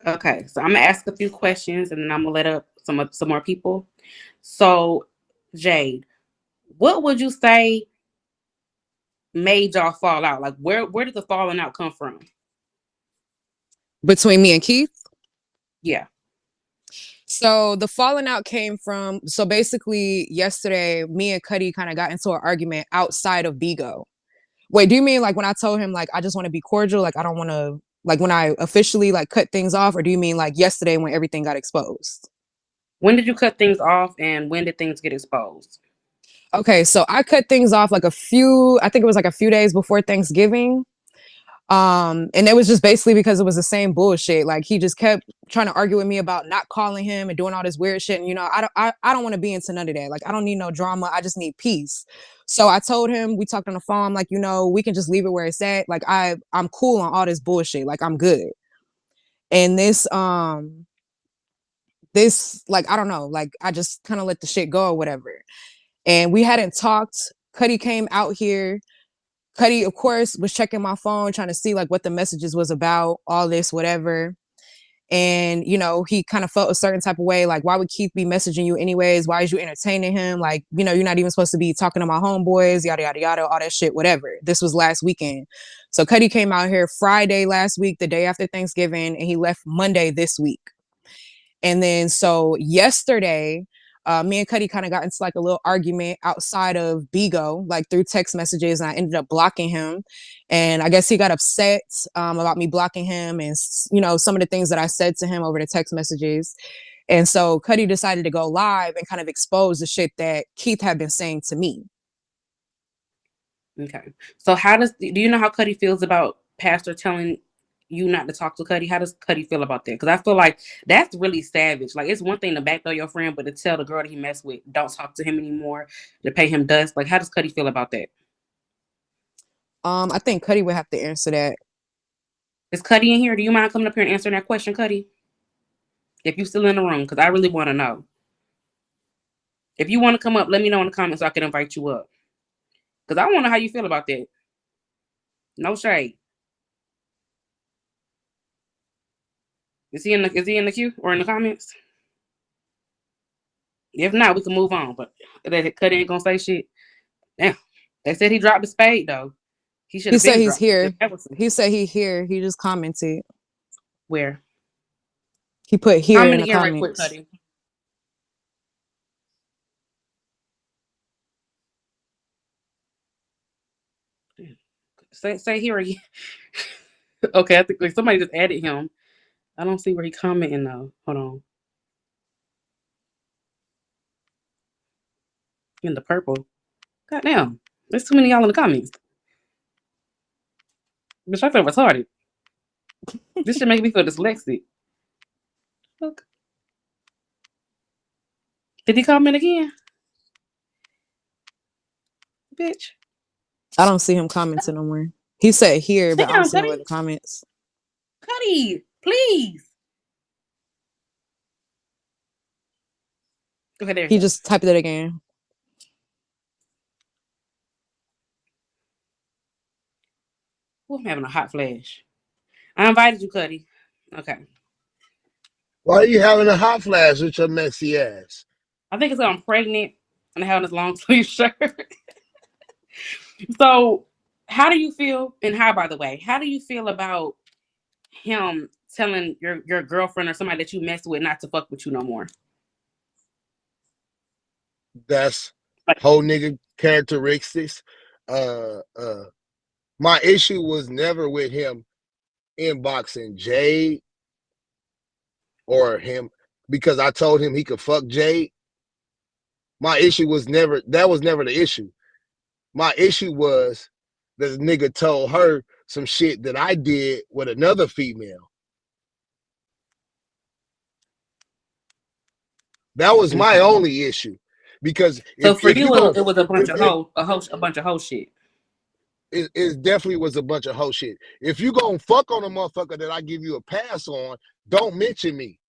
Okay, so I'm gonna ask a few questions and then I'm gonna let up some more people. So, Jade, what would you say made y'all fall out? Like, where did the falling out come from? Between me and Keith. Yeah. So the falling out came from, so basically yesterday, me and Kutty kind of got into an argument outside of Bigo. Wait, do you mean like when I told him like I just want to be cordial, like I don't want to, like when I officially like cut things off, or do you mean like yesterday when everything got exposed? When did you cut things off, and when did things get exposed? Okay, so I cut things off like I think it was like a few days before Thanksgiving. And it was just basically because it was the same bullshit. Like he just kept trying to argue with me about not calling him and doing all this weird shit. And I don't want to be into none of that. Like I don't need no drama. I just need peace. So I told him, we talked on the phone, I'm like, we can just leave it where it's at. Like I'm cool on all this bullshit. Like I'm good. And this like I don't know, like I just kind of let the shit go or whatever. And we hadn't talked. Kutty came out here. Kutty, of course, was checking my phone, trying to see like what the messages was about, all this, whatever. And, he kind of felt a certain type of way. Like, why would Keith be messaging you anyways? Why is you entertaining him? Like, you're not even supposed to be talking to my homeboys, yada, yada, yada, all that shit, whatever. This was last weekend. So Kutty came out here Friday last week, the day after Thanksgiving, and he left Monday this week. And then so yesterday, me and Kutty kind of got into like a little argument outside of Bigo, like through text messages, and I ended up blocking him. And I guess he got upset about me blocking him, and some of the things that I said to him over the text messages. And so Kutty decided to go live and kind of expose the shit that Keith had been saying to me. Okay. So do you know how Kutty feels about Pastor telling you not to talk to Kutty? How does Kutty feel about that? Because I feel like that's really savage. Like, it's one thing to backdoor your friend, but to tell the girl that he messed with, don't talk to him anymore, to pay him dust. Like, how does Kutty feel about that? I think Kutty would have to answer that. Is Kutty in here? Do you mind coming up here and answering that question, Kutty? If you're still in the room, because I really want to know. If you want to come up, let me know in the comments so I can invite you up. Because I want to know how you feel about that. No shade. Is he in the queue or in the comments? If not, we can move on. But that Kutty ain't gonna say shit. Damn. They said he dropped the spade though. He should He have said been he's dropped. here. He said he here. He just commented. Where? He put here in the again right quick, comments. Kutty. Say here again. Okay, I think like somebody just added him. I don't see where he commenting though. Hold on. In the purple. Goddamn. There's too many y'all in the comments. Bitch, I feel retarded. This should make me feel dyslexic. Look. Did he comment again? Bitch. I don't see him commenting no more. He said here, but I don't Damn, see no Kutty. other comments. Kutty, please. Okay, there He you go. just typed it again. Ooh, I'm having a hot flash. I invited you, Kutty. Okay. Why are you having a hot flash with your messy ass? I think it's because I'm pregnant and I have this long sleeve shirt. So, how do you feel? And how, by the way, how do you feel about him telling your girlfriend or somebody that you mess with not to fuck with you no more? That's whole nigga characteristics. My issue was never with him inboxing Jade or him because I told him he could fuck Jade. My issue was never the issue. My issue was the nigga told her some shit that I did with another female. That was my only issue. Because so for you, it was a bunch of hoe shit. It definitely was a bunch of hoe shit. If you gonna fuck on a motherfucker that I give you a pass on, don't mention me.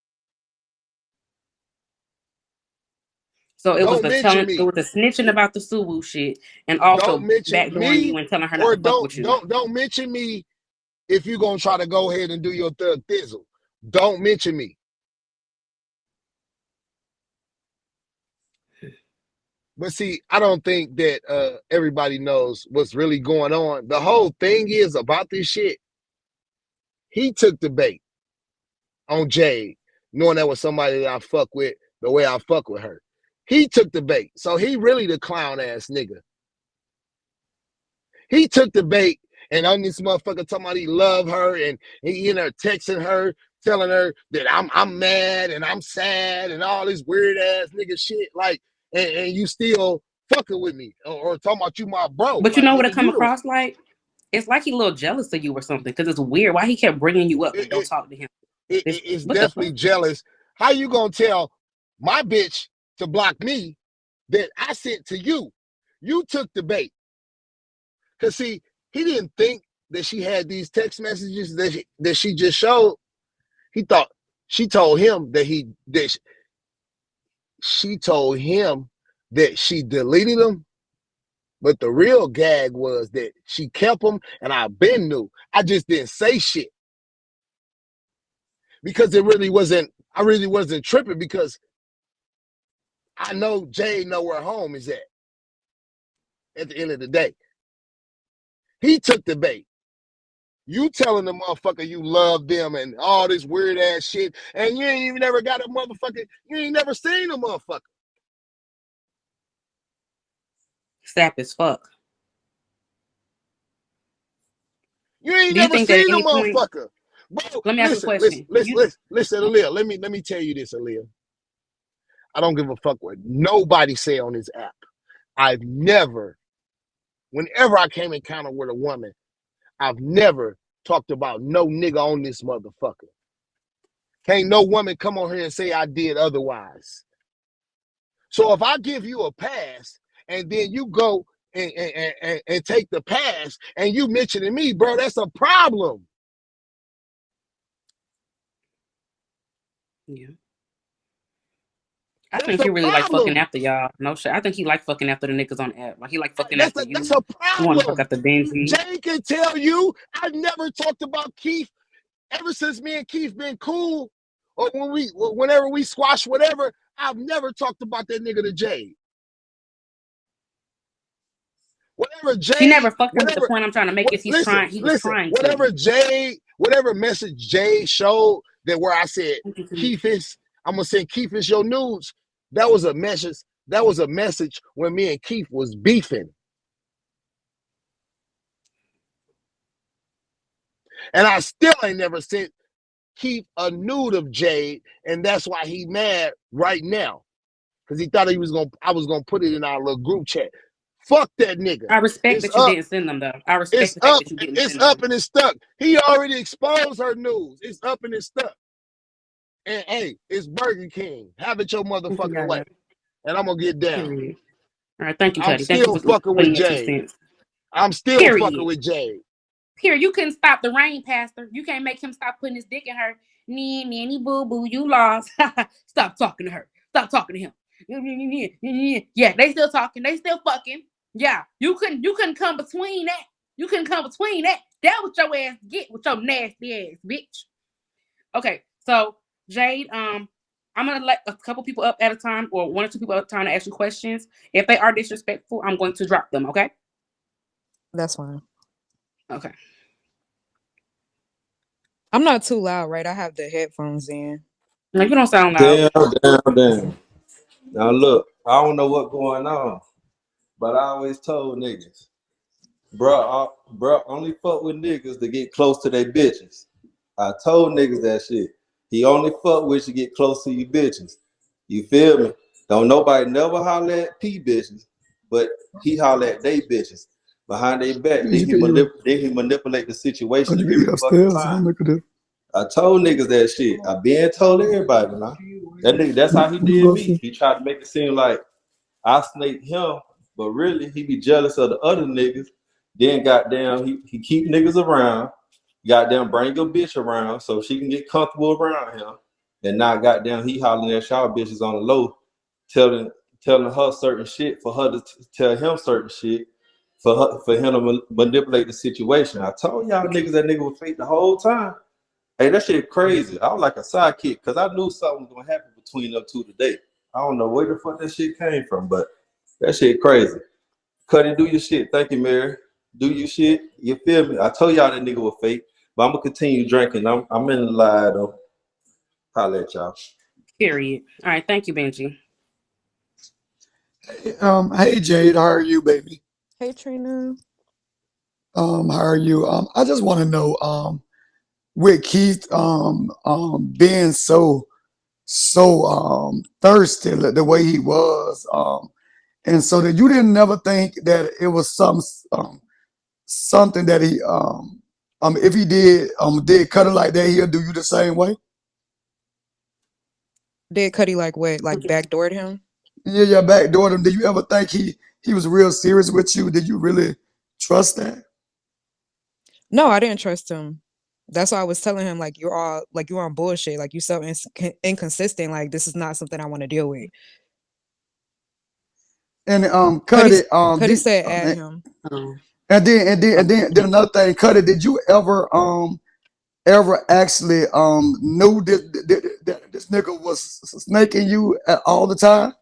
So it was the snitching about the Suwu shit, and also backdooring you and telling her not to fuck with you. Don't mention me if you're gonna try to go ahead and do your thug thizzle. Don't mention me. But see, I don't think that everybody knows what's really going on. The whole thing is about this shit. He took the bait on Jade, knowing that was somebody that I fuck with the way I fuck with her. He took the bait. So he really the clown ass nigga. He took the bait and on this motherfucker talking about he love her and he in there texting her, telling her that I'm mad and I'm sad and all this weird ass nigga shit. Like, and you still fucking with me or talking about you my bro. But you like, know what nigga, it come across like? It's like he a little jealous of you or something because it's weird why he kept bringing you up and don't talk to him. It's What the definitely fuck? jealous. How you gonna tell my bitch to block me that I sent to you? You took the bait. Cause see, he didn't think that she had these text messages that she just showed. He thought she told him that she told him that she deleted them. But the real gag was that she kept them, and I been knew. I just didn't say shit because it really wasn't. I really wasn't tripping because I know Jade know where home is at. At the end of the day, he took the bait. You telling the motherfucker you love them and all this weird ass shit, and you ain't even never got a motherfucker. You ain't never seen a motherfucker. Sap as fuck. You ain't Do you never think that at seen a any point? motherfucker. Bro, Let me ask you a listen, question. listen, Liyah. Let me tell you this, Liyah. I don't give a fuck what nobody say on this app. I've never, whenever I came in encounter with a woman, I've never talked about no nigga on this motherfucker. Can't no woman come on here and say I did otherwise. So if I give you a pass and then you go and take the pass and you mentioning me, bro, that's a problem. Yeah. I That's think a he really like fucking problem. after y'all. No shit. I think he like fucking after the niggas on the app. Like he like fucking That's after a, you. that's a You want to fuck problem. after Benji. Jay can tell you I never talked about Keith ever since me and Keith been cool, or whenever we squash whatever. I've never talked about that nigga to Jade. Whatever She never Jade, fucked him, but the point I'm trying to make is he was trying to. whatever message Jade showed that where I said, Keith is, I'm gonna send Keith is your nudes. That was a message. That was a message when me and Keith was beefing. And I still ain't never sent Keith a nude of Jade, and that's why he mad right now. Because he thought I was gonna put it in our little group chat. Fuck that nigga. I respect It's that you up. didn't send them though. I respect It's the fact up. that you didn't It's send up them. and it's stuck. He already exposed her news. It's up and it's stuck. And hey, it's Burger King. Have it your motherfucking way. And I'm gonna get down. Period. All right, thank you, I'm Kutty. Thank you still for fucking putting with your 2 Jade. cents. I'm still fucking Period. with Jade. Period. You couldn't stop the rain, Pastor. You can't make him stop putting his dick in her. Nanny boo boo, you lost. Stop talking to her. Stop talking to him. Yeah, they still talking. They still fucking. Yeah, you couldn't come between that. You couldn't come between that. That what your ass get with your nasty ass, bitch. Okay, so Jade, I'm gonna let a couple people up at a time, or 1 or 2 people at a time to ask you questions. If they are disrespectful, I'm going to drop them. Okay. That's fine. Okay. I'm not too loud, right? I have the headphones in. No, you don't sound loud. Damn. Now look, I don't know what's going on, but I always told niggas, bro, only fuck with niggas to get close to their bitches. I told niggas that shit. He only fuck with you get close to your bitches. You feel me? Don't nobody never holler at P bitches, but he holler at they bitches behind their back. Then he manipulate the situation every fucking time. I told niggas that shit. I been told everybody, man. That nigga, that's how he did me. He tried to make it seem like I snaked him, but really he be jealous of the other niggas. Then goddamn, he keep niggas around. Goddamn, bring your bitch around so she can get comfortable around him. And now goddamn, he hollering at y'all bitches on the low, telling her certain shit for her to tell him certain shit for him to manipulate the situation. I told y'all niggas that nigga was fake the whole time. Hey, that shit crazy. I was like a sidekick because I knew something was gonna happen between them two today. I don't know where the fuck that shit came from, but that shit crazy. Kutty, do your shit. Thank you, Mary. Do your shit. You feel me? I told y'all that nigga was fake, but I'm gonna continue drinking. I'm in the lie though. Holla at y'all. Period. All right, thank you, Benji. Hey Jade, how are you, baby? Hey Trina. How are you? I just want to know, with Keith, being so thirsty the way he was, and so that you didn't never think that it was something that he, if he did cut it like that, he'll do you the same way. Did Kutty like what? Like backdoored him? Yeah, backdoored him. Did you ever think he was real serious with you? Did you really trust that? No, I didn't trust him. That's why I was telling him like you're on bullshit. Like you're so inconsistent. Like this is not something I want to deal with. And Kutty, Cuddy, Kutty said add him. Oh. and then another thing, Cuddy, did you ever actually knew that this nigga was snaking you all the time?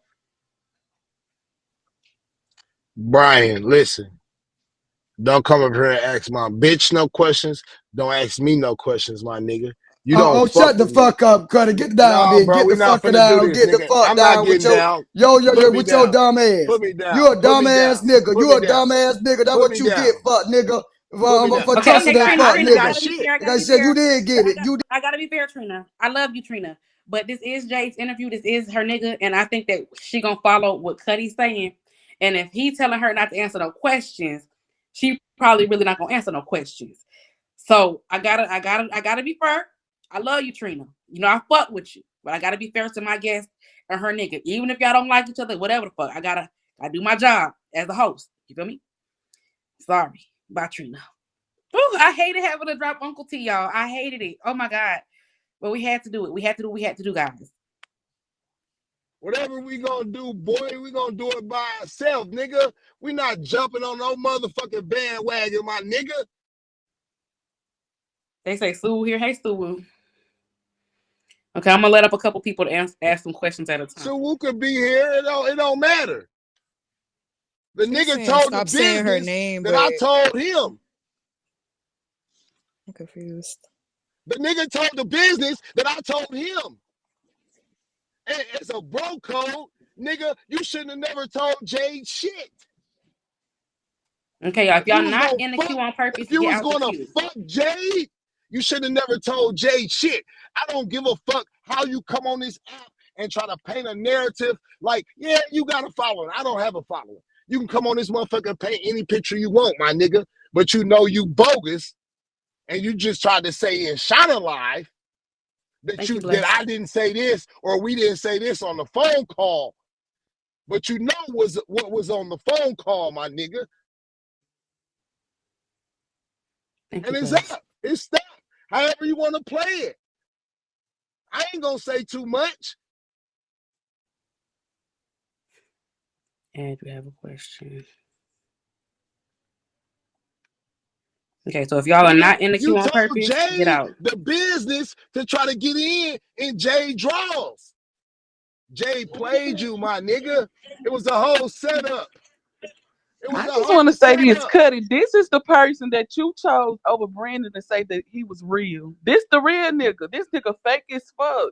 Brian, listen. Don't come up here and ask my bitch no questions. Don't ask me no questions, my nigga. You don't fuck Shut the with me. fuck up, Cuddy. Get down, No, then. bro, Get we the not fuck finna do down. this, Get the nigga. fuck I'm not down with getting your down. with Put me your down. dumb ass. Put me down. You a Put me dumbass down. nigga. Put You me a down. dumbass nigga. That's Put what me you down. get, fuck nigga. Put me down. For Okay, trusting okay, that Trina, fuck I Trina, ain't I got nigga. gotta be shit. fair. I Like gotta I be said, you fair. did get it. I gotta be fair, Trina. I love you, Trina. But this is Jade's interview. This is her nigga, and I think that she gonna follow what Cuddy's saying. And if he telling her not to answer no questions, she probably really not gonna answer no questions. So I gotta be fair. I love you, Trina. You know I fuck with you, but I gotta be fair to my guest and her nigga. Even if y'all don't like each other, whatever the fuck, I do my job as a host. You feel me? Sorry, bye, Trina. Ooh, I hated having to drop Uncle T, y'all. I hated it. Oh my god. But we had to do it. We had to do, guys. Whatever we gonna do, boy, we gonna do it by ourselves, nigga. We not jumping on no motherfucking bandwagon, my nigga. They say Sue here. Hey, Sue. Okay, I'm gonna let up a couple people to ask some questions at a time. So who could be here? It don't matter. The She's nigga saying told the stop saying her business name, that but I told him. I'm confused. The nigga told the business that I told him. And it's a bro code, nigga. You shouldn't have never told Jade shit. Okay, y'all. If y'all not in the Fuck, queue on purpose, if you get was out the gonna queue. fuck Jade, you should have never told Jade shit. I don't give a fuck how you come on this app and try to paint a narrative like, yeah, you got a following. I don't have a following. You can come on this motherfucker and paint any picture you want, my nigga. But you know you bogus, and you just tried to say in Shine Alive that I didn't say this or we didn't say this on the phone call. But you know what was on the phone call, my nigga. And it's up. It's stuck. However you want to play it. I ain't gonna say too much. And you have a question. Okay, so if y'all are not in the queue on purpose, Jade get out. the business to try to get in Jade draws. Jade played you, my nigga. It was a whole setup. I just want to say this, Kutty. This is the person that you chose over Brandon to say that he was real. This the real nigga. This nigga fake as fuck.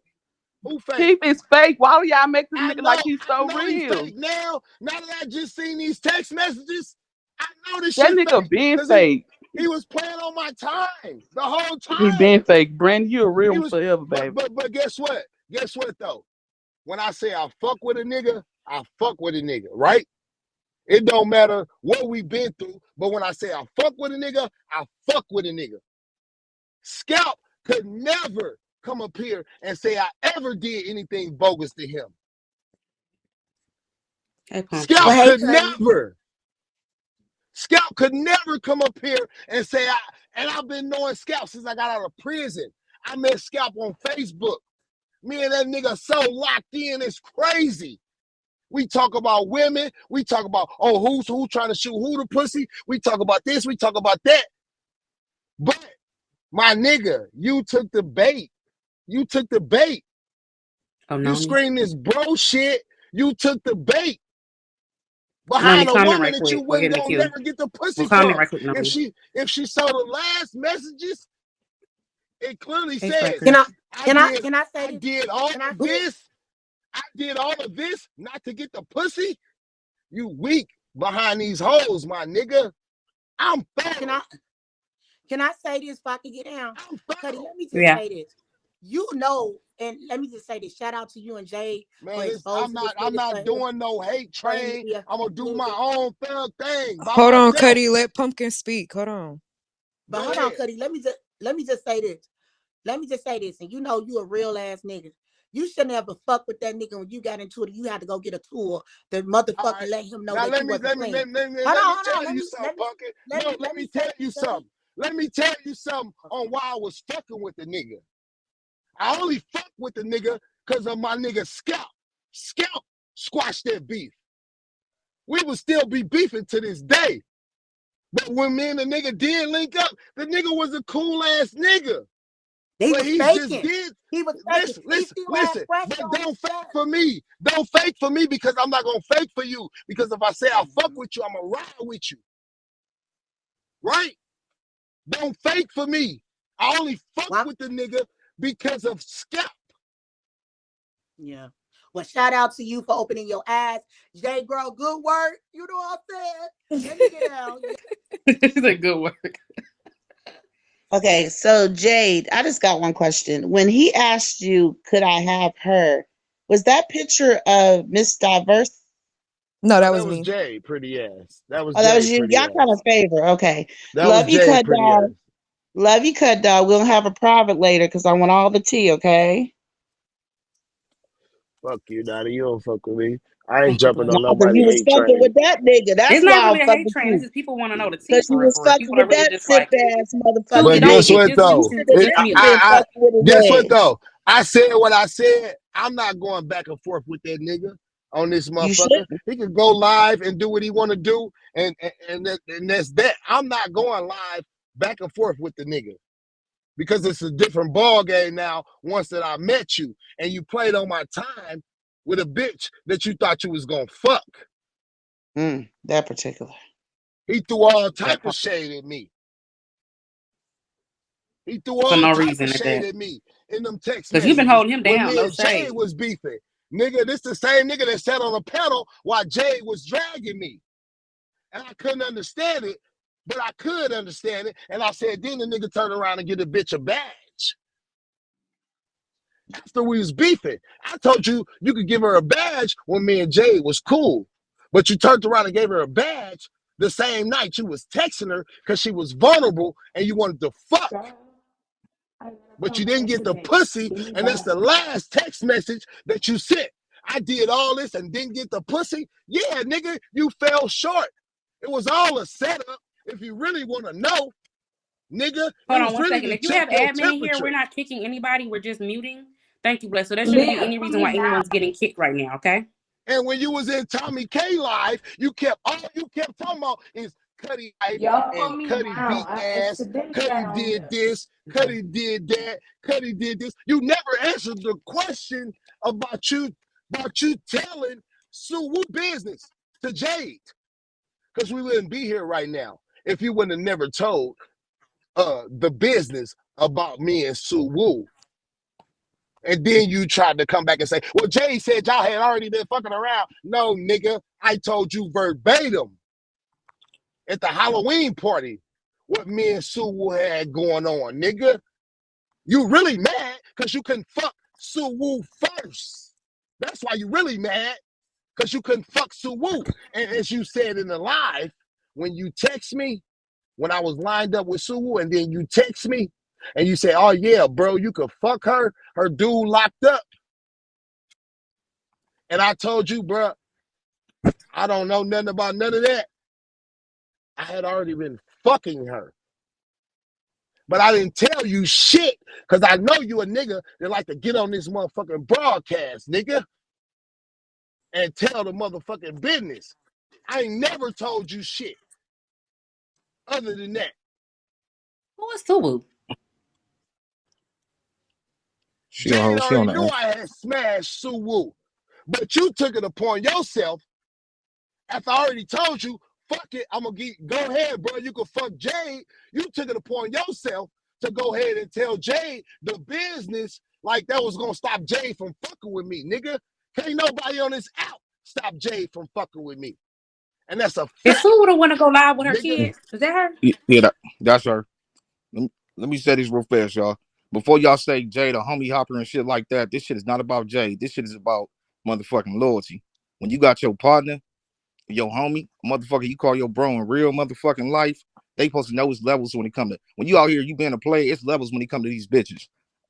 Who fake? Keith is fake. Why do y'all make this nigga like he's so real? He's fake now that I just seen these text messages, I know this that shit nigga fake been fake. He was playing on my time the whole time. He been fake. Brandon, you a real one forever, baby. But guess what? Guess what though? When I say I fuck with a nigga, I fuck with a nigga, right? It don't matter what we've been through, but when I say I fuck with a nigga, I fuck with a nigga. Scalp could never come up here and say I ever did anything bogus to him. Scalp could never. Scalp could never come up here and say and I've been knowing Scalp since I got out of prison. I met Scalp on Facebook. Me and that nigga so locked in, it's crazy. We talk about women. We talk about, who's trying to shoot who the pussy. We talk about this. We talk about that. But My nigga, you took the bait. You took the bait. Oh, no. You scream this bro shit. You took the bait. Noni, Behind a comment woman right that quick. you We're wouldn't getting the gonna queue. never get the pussy Well, comment from. right quick, Noni. If she saw the last messages, it clearly Hey, says, Spriker. Can I say I this? did all Can I of say this. I did all of this not to get the pussy. You weak behind these hoes, my nigga. I'm thorough. Can I say this if I can get down? I'm Kutty, thorough. let me just say this. You know, and let me just say this. Shout out to you and Jade for Man, exposing I'm not doing no hate train. I'm gonna do my own thug thing by Hold on, myself. Kutty. Let Pumpkin speak. Hold on. But Go hold ahead. on, Kutty. Let me just say this. Let me just say this. And you know you a real ass nigga. You shouldn't ever fuck with that nigga when you got into it. You had to go get a tour. The motherfucker let him know Now that let you me wasn't playing. tell you something, Pumpkin. Let me tell you something. Let me tell you something on why I was fucking with the nigga. I only fuck with the nigga because of my nigga Scalp. Scalp squashed that beef. We would still be beefing to this day. But when me and the nigga did link up, the nigga was a cool ass nigga. He But was he faking. just did. He was faking. Listen. But don't fake for me. Don't fake for me because I'm not gonna fake for you. Because if I say I fuck with you, I'm gonna ride with you. Right? Don't fake for me. I only fuck with the nigga because of Scalp. Yeah. Well, shout out to you for opening your eyes. Jay, girl, good work. You know what I'm saying? Let me get out. It's a good work. Okay, so Jade, I just got one question. When he asked you, could I have her, was that picture of Miss Diverse? No, that was me. Jade, pretty ass. That was Oh, that Jade, was you. pretty Y'all ass. kind of favor. Okay. That was Love you, Jade, Cut pretty Dog. ass. Love you, Cut Dog. We'll have a private later because I want all the tea, okay? Fuck you, Daddy. You don't fuck with me. I ain't Thank you, jumping Bless. on No, because nobody you was hate fucking with train. that nigga. That's It's why not I'm really a fucking hate with train. It's you. just people want to know the tea Because you for real, was for real. fucking People are with really that just sick like, ass motherfucker Susie, But don't guess nigga. get what just though? mute him. You should Just have mute never him. been fucking with his Guess what ass. though? I said what I said. I'm not going back and forth with that nigga on this You motherfucker. shouldn't. He can go live and do what he want to do, and that's that. I'm not going live back and forth with the nigga because it's a different ball game now. Once that I met you and you played on my time with a bitch that you thought you was gonna fuck. That particular. He threw all type of shade at me. He threw For all no type reason of at shade that. at me in them text Because you've been messages holding him when down. me No and Jay shade. was beefing. Nigga, this the same nigga that sat on a pedal while Jay was dragging me. And I couldn't understand it, but I could understand it. And I said, then the nigga turned around and get a bitch a badge. After we was beefing, I told you you could give her a badge when me and Jay was cool. But you turned around and gave her a badge the same night you was texting her because she was vulnerable and you wanted to fuck. But you didn't get the pussy, and that's the last text message that you sent. I did all this and didn't get the pussy. Yeah, nigga, you fell short. It was all a setup. If you really want to know, nigga, Hold it on was one really second. to If you check have your admin in here, we're temperature. not kicking anybody. We're just muting. Thank you, Bless. So there shouldn't be any reason why anyone's getting kicked right now, okay? And when you was in Tommy K live, you kept talking about is Kutty and Kutty beat ass. Kutty did this. Kutty did that. Kutty did this. You never answered the question about you telling Sue Woo business to Jade, because we wouldn't be here right now if you wouldn't have never told the business about me and Sue Woo. And then you tried to come back and say, well, Jay said y'all had already been fucking around. No, nigga, I told you verbatim at the Halloween party what me and Sue had going on, nigga. You really mad because you couldn't fuck Sue Woo first. That's why you really mad, because you couldn't fuck Sue Woo. And as you said in the live, when you text me, when I was lined up with Sue Woo, and then you text me, and you say, oh, yeah, bro, you could fuck her. Her dude locked up. And I told you, bro, I don't know nothing about none of that. I had already been fucking her. But I didn't tell you shit because I know you a nigga that like to get on this motherfucking broadcast, nigga, and tell the motherfucking business. I ain't never told you shit other than that. Who is Suwu? Jade already knew I had smashed Suwoo. But you took it upon yourself after I already told you, fuck it, I'm going to go ahead, bro. You can fuck Jade. You took it upon yourself to go ahead and tell Jade the business like that was going to stop Jade from fucking with me, nigga. Can't nobody on this out stop Jade from fucking with me. And that's a fact. Is Sue don't want to go live with her kids? Is that her? Yeah, that's her. Let me say this real fast, y'all. Before y'all say Jade a homie hopper and shit like that, this shit is not about Jade. This shit is about motherfucking loyalty. When you got your partner, your homie, motherfucker, you call your bro in real motherfucking life, they supposed to know his levels when it come to, when you out here, you being a player, it's levels when it come to these bitches.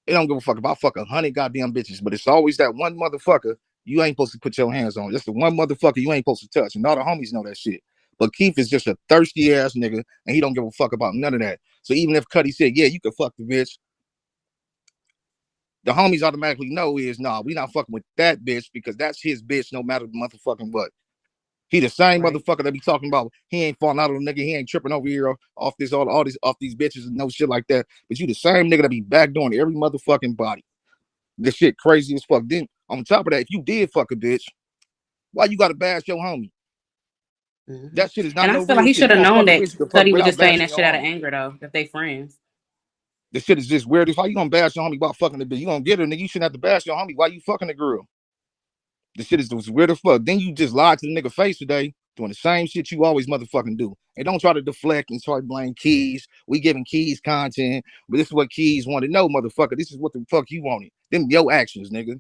They don't give a fuck about 100 goddamn bitches, but it's always that one motherfucker you ain't supposed to put your hands on. Just the one motherfucker you ain't supposed to touch. And all the homies know that shit. But Keith is just a thirsty ass nigga, and he don't give a fuck about none of that. So even if Kutty said, yeah, you can fuck the bitch, the homies automatically know is, nah, we not fucking with that bitch because that's his bitch no matter the motherfucking what. He the same motherfucker that be talking about he ain't falling out of a nigga, he ain't tripping over here off this all these off these bitches and no shit like that. But you the same nigga that be backdooring every motherfucking body. This shit crazy as fuck. Then on top of that, if you did fuck a bitch, why you gotta bash your homie? That shit is not And no I feel real like he shit. should have You known fuck a that bitch, you fuck Kutty was without just saying bashing that your shit out of homie. anger though, if they friends. This shit is just weird. If how you gonna bash your homie about fucking the bitch? You gonna get her, nigga. You shouldn't have to bash your homie. Why you fucking the girl? This shit is weird as fuck. Then you just lied to the nigga face today, doing the same shit you always motherfucking do. And don't try to deflect and try to blame Keys. We giving Keys content, but this is what Keys wanted. No, motherfucker, this is what the fuck you wanted. Them your actions, nigga.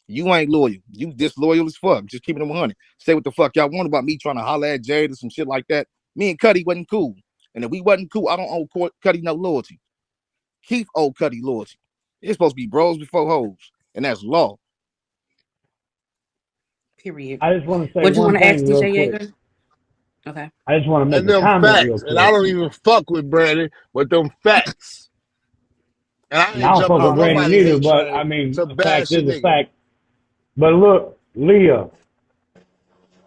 You ain't loyal. You disloyal as fuck. Just keeping them 100. Say what the fuck y'all want about me trying to holler at Jade or some shit like that. Me and Kutty wasn't cool. And if we wasn't cool, I don't owe Kutty no loyalty. Keith owe Kutty loyalty. It's supposed to be bros before hoes. And that's law. Period. I just want to say What you one want to ask thing real DJ quick. Yeager? Okay. I just want to make And a them comment real facts. And I quick. don't even fuck with Brandon, but them facts. And I And I ain't don't fuck jumping with on Brandon nobody either, hate but I train mean, to a fact bash a is a nigga. fact. But look, Liyah,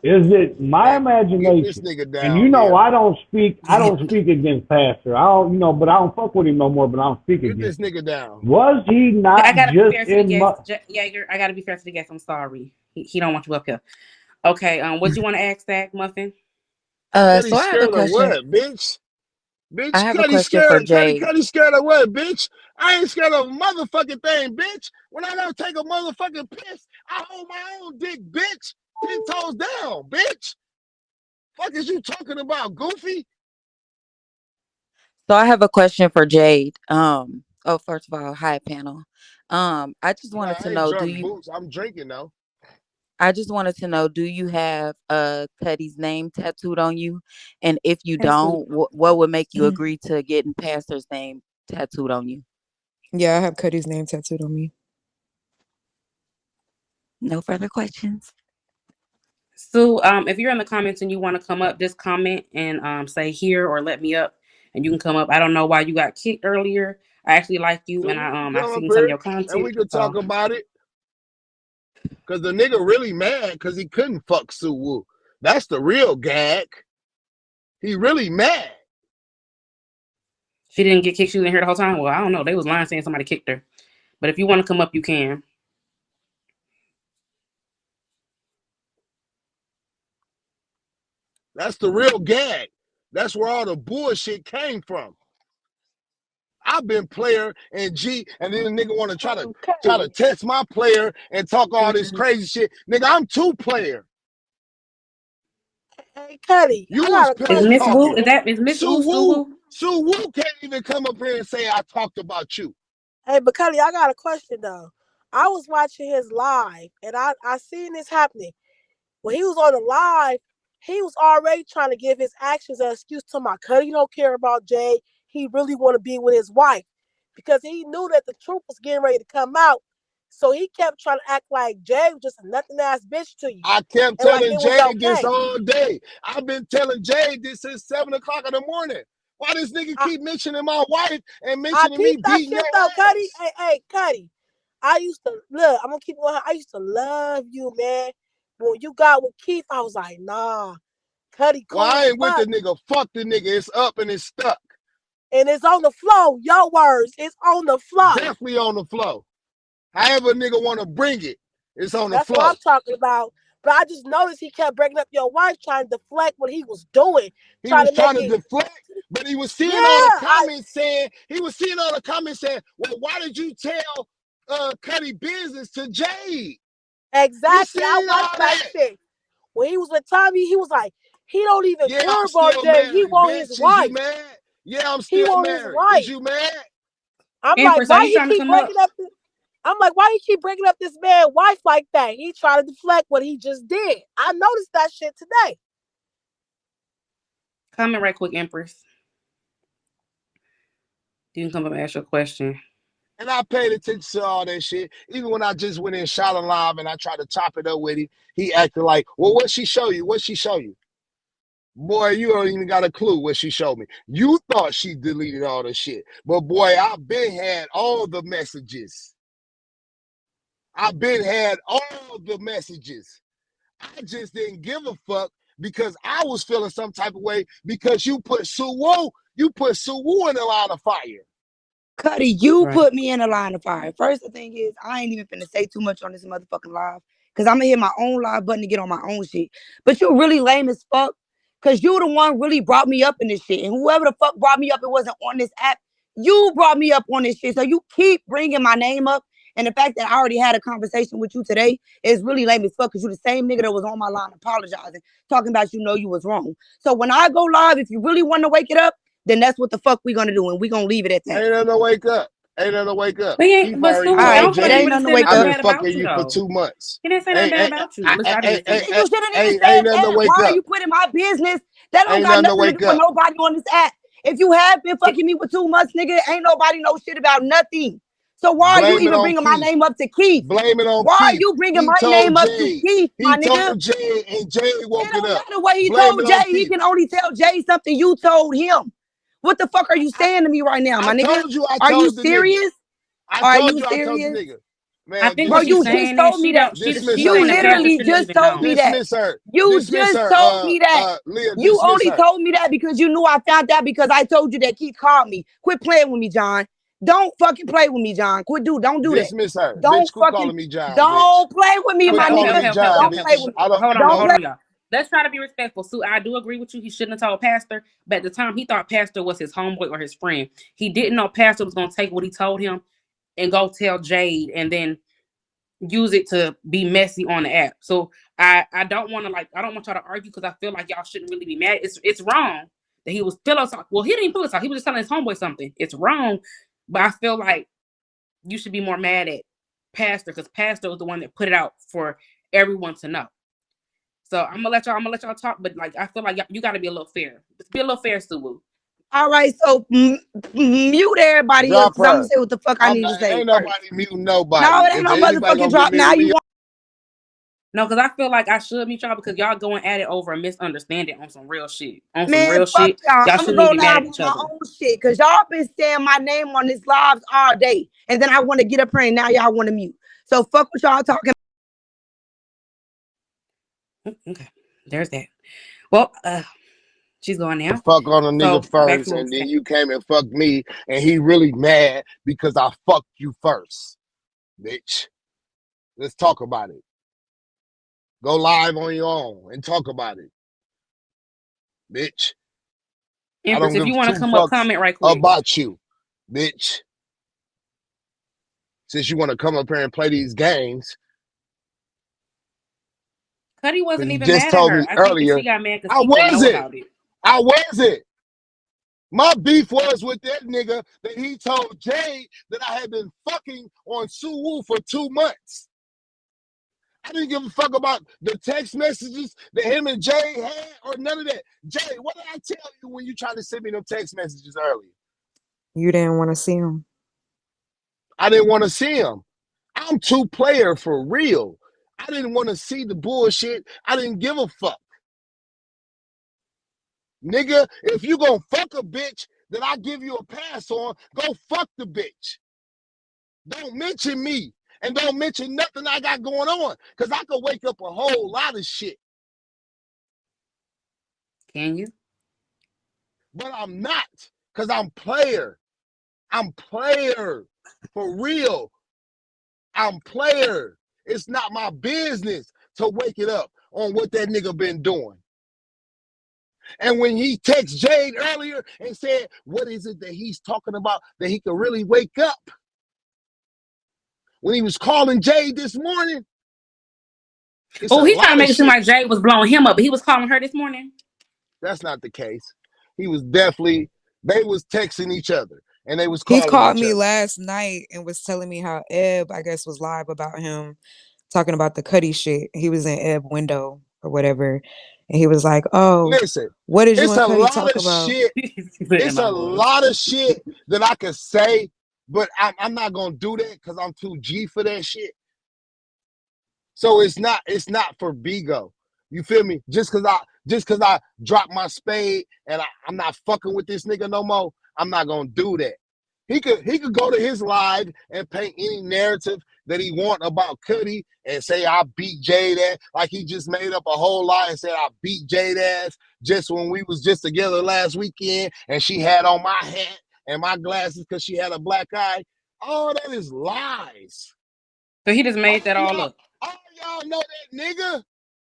is it my Man, get this imagination? nigga And you down know, here. I don't speak against Pastor. I don't, but I don't fuck with him no more. But I don't speak Get this against him. nigga down. Was he Okay, not I gotta be just fair to the in my? guest. Yeager, I gotta be fair to the guest. I'm sorry. He don't want you up here. Okay, what you want to ask, Zach Muffin? Cutty So I have a scared of question. what, bitch? I Bitch, have a Cutty question for scared. Jade. Cutty scared of what, bitch? I ain't scared of a motherfucking thing, bitch. When I don't take a motherfucking piss, I hold my own dick, bitch. 10 toes down, bitch. Fuck is you talking about, Goofy? So I have a question for Jade. First of all, hi panel. I just Nah, wanted to I ain't know, drunk boots. I'm drinking though. do you have Kutty's name tattooed on you? And if you Yes, don't, what would make you agree to getting Pastor's name tattooed on you? yeah, I have Kutty's name tattooed on me. No further questions. Sue, if you're in the comments and you want to come up, just comment and say here or let me up, and you can come up. I don't know why you got kicked earlier. I actually like you, So and you can I've come up seen some of here your and we content. could talk So about it. Cause the nigga really mad because he couldn't fuck Suwoo. That's the real gag. He really mad. she didn't get kicked. She was in here the whole time. Well, I don't know. They was lying saying somebody kicked her. But if you want to come up, you can. That's the real gag. That's where all the bullshit came from. I've been player and G, and then the nigga want to try to test my player and talk all this crazy shit. Nigga, I'm 2-player. Hey, Kutty, You I was got a Is pillow question Miss for Wu? talking. you. Is Miss Wu Sue Suwoo, Wu? Suwoo can't even come up here and say I talked about you. Hey, but Kutty, I got a question though. I was watching his live, and I seen this happening. When he was on the live, he was already trying to give his actions an excuse to my Kutty don't care about Jay. He really want to be with his wife because he knew that the truth was getting ready to come out. So he kept trying to act like Jay was just a nothing ass bitch to you, I kept and like telling it was Jade this okay. all day. I've been telling Jade this since 7 o'clock in the morning. Why this nigga I, keep mentioning my wife and I mentioning me peeped that beating shit your though, Kutty. ass? Hey, Kutty. I used to look. I'm gonna keep going. I used to love you, man. But when you got with Keith, I was like, nah. Kutty Well, cool I as ain't with the fuck. nigga. Fuck the nigga. It's up and it's stuck. And it's on the flow. Your words. It's on the flow. Definitely on the flow. However a nigga want to bring it, it's on the That's floor. what I'm talking about. But I just noticed he kept breaking up your wife, trying to deflect what he was doing. He was trying to Make it. deflect, but he was seeing Yeah, all the comments saying, well, why did you tell Kutty business to Jade? exactly. I watched that shit. When he was with Tommy, he was like, he don't even Yeah, care I'm about still Jade. He married, want bitch. his Is wife. you mad? Yeah, I'm He still want his married. wife. Is you mad? I'm Empress, like, are why you he trying to keep come breaking up? up? I'm like, why he keep breaking up this man's wife like that? He trying to deflect what he just did. I noticed that shit today. Comment right quick, Empress. You can come up and ask your question. And I paid attention to all that shit. Even when I just went in, shot him live, and I tried to chop it up with him, he acted like, well, what she show you? What she show you? Boy, you don't even got a clue what she showed me. You thought she deleted all the shit. But boy, I've been had all the messages. I've been had all the messages. I just didn't give a fuck because I was feeling some type of way because you put Suwoo in the line of fire. Kutty, you put me in a line of fire. First, the thing is, I ain't even finna say too much on this motherfucking live because I'm gonna hit my own live button to get on my own shit. But you really lame as fuck because you the one really brought me up in this shit. And whoever the fuck brought me up, it wasn't on this app. You brought me up on this shit. So you keep bringing my name up. And the fact that I already had a conversation with you today is really lame as fuck because you the same nigga that was on my line apologizing, talking about you know you was wrong. So when I go live, if you really want to wake it up, then that's what the fuck we gonna do, and we gonna leave it at that. Ain't nothing to wake up. Ain't nothing to wake up. But yeah, Keith but already Sue, told don't It feel like ain't he Jade, really nothing to said wake nothing I've up. been bad about fucking you you for though. 2 months. He didn't say nothing bad about you. Which I didn't see. You shouldn't even say Ain't nothing to that. wake Why are up. you putting my business? That don't Ain't got nothing to nothing to wake do with up. nobody on this app. If you have been fucking me for 2 months, nigga, ain't nobody know shit about nothing. So why are you Blame it even on bringing my Keith. name up to Keith? Blame it on Why are Keith. you bringing He my told name up to Jade. Keith, He my nigga? told Jade, and Jade woke It it don't up. matter what he Blame told it on Jay. He Keith. can only tell Jay something you told him. What the fuck are you saying to me right now, my I nigga? told you I Are you told the nigga. serious? I Are told you you I told the serious? nigga. I Man, think Bro, what she's you dismiss her. just saying is told me she that. don't. Dismiss She's her. You saying the pastor literally shouldn't just even told know. me that. Dismiss her. You Dismiss just her. told me that. Liyah, You dismiss only her. told me that because you knew I found out because I told you that Keith called me. Quit playing with me, John. Don't fucking play with me, John. Quit don't do that. Dismiss her. Don't Bitch, quit fucking calling me John, bitch. don't play with me, Quit my calling me nigga. John, Don't play bitch. with me. I don't Hold Don't play. on, y'all. Let's try to be respectful. Sue, I do agree with you. He shouldn't have told Pastor, but at the time he thought Pastor was his homeboy or his friend. He didn't know Pastor was gonna take what he told him and go tell Jade and then use it to be messy on the app. So I don't want to I don't want y'all to argue because I feel like y'all shouldn't really be mad. It's wrong that he was pillow talk. Well, he didn't pillow talk. He was just telling his homeboy something. It's wrong, but I feel like you should be more mad at Pastor because Pastor was the one that put it out for everyone to know. So I'm gonna let y'all talk, but I feel like you got to be a little fair. Just be a little fair, Suwu. All right, so mute everybody else Drop because I'm gonna her. say what the fuck I need to say Ain't first. nobody muting nobody. No, it ain't If no anybody motherfucking gonna get drop. Now you muted, want No, because I feel like I should mute y'all because y'all going at it over a misunderstanding on some real shit. On some man, real fuck shit, y'all. y'all I'm gonna shouldn't go even be mad live at on each my other. own shit because y'all been saying my name on this lives all day, and then I want to get up here and now y'all want to mute. So fuck what y'all talking. Okay, there's that. Well, she's going now. fuck on a nigga So back to first, what and we're then saying. you came and fucked me, and he really mad because I fucked you first, bitch. Let's talk about it. Go live on your own and talk about it, bitch. I Empress, don't if give you want to two come up, fucks comment right quick. about you, bitch. Since you want to come up here and play these games, Kutty because wasn't you even just mad at told her. me I think that earlier, she got mad because I Keith didn't know wasn't. about it. I wasn't. My beef was with that nigga that he told Jade that I had been fucking on Suwoo for 2 months. I didn't give a fuck about the text messages that him and Jay had or none of that. Jay, what did I tell you when you tried to send me them text messages earlier? You didn't want to see him. I didn't want to see him. I'm two-player for real. I didn't want to see the bullshit. I didn't give a fuck. Nigga, if you gonna fuck a bitch that I give you a pass on, go fuck the bitch. Don't mention me. And don't mention nothing I got going on. Because I could wake up a whole lot of shit. Can you? But I'm not. Because I'm player. I'm player. For real. I'm player. It's not my business to wake it up on what that nigga been doing. And when he texted Jade earlier and said, what is it that he's talking about that he could really wake up? When he was calling Jade this morning, it's Oh, a he trying to lot make of it seem shit. like Jade was blowing him up, but he was calling her this morning. That's not the case. He was definitely, they was texting each other and they was He calling called each me other. last night and was telling me how Eb, I guess, was live about him talking about the Kutty shit. He was in Eb window or whatever. And he was like, oh, Listen, what did you it's and a Kutty lot talk of about? shit. It's And I a was. lot of shit that I could say, but I'm not gonna do that because I'm too G for that shit. So it's not for bigo. You feel me? Just cause I dropped my spade and I'm not fucking with this nigga no more, I'm not gonna do that. He could go to his live and paint any narrative that he want about Kutty and say I beat Jade ass, like he just made up a whole lie and said I beat Jade ass just when we was just together last weekend and she had on my hat and my glasses because she had a black eye. All that is lies. So he just made that all up. All y'all know that nigga.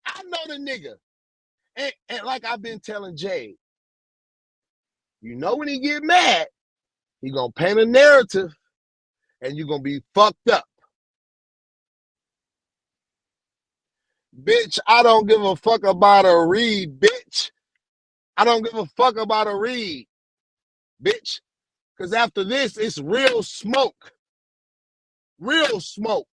I know the nigga. And like I've been telling Jade, you know when he get mad, he gonna paint a narrative and you're gonna be fucked up. Bitch, I don't give a fuck about a read, bitch. I don't give a fuck about a read, bitch. Because after this, it's real smoke. Real smoke.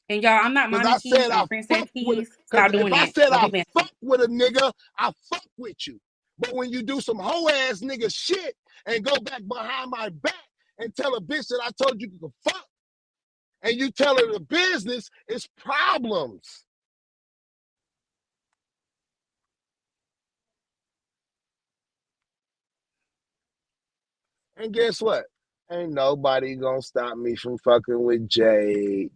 And y'all, I'm not minding keys. I'm princess keys. Stop doing if I that. said Don't I be mad. fuck with a nigga, I fuck with you. But when you do some hoe ass nigga shit and go back behind my back and tell a bitch that I told you to fuck, and you tell her the business, it's problems. And guess what? Ain't nobody gonna stop me from fucking with Jade.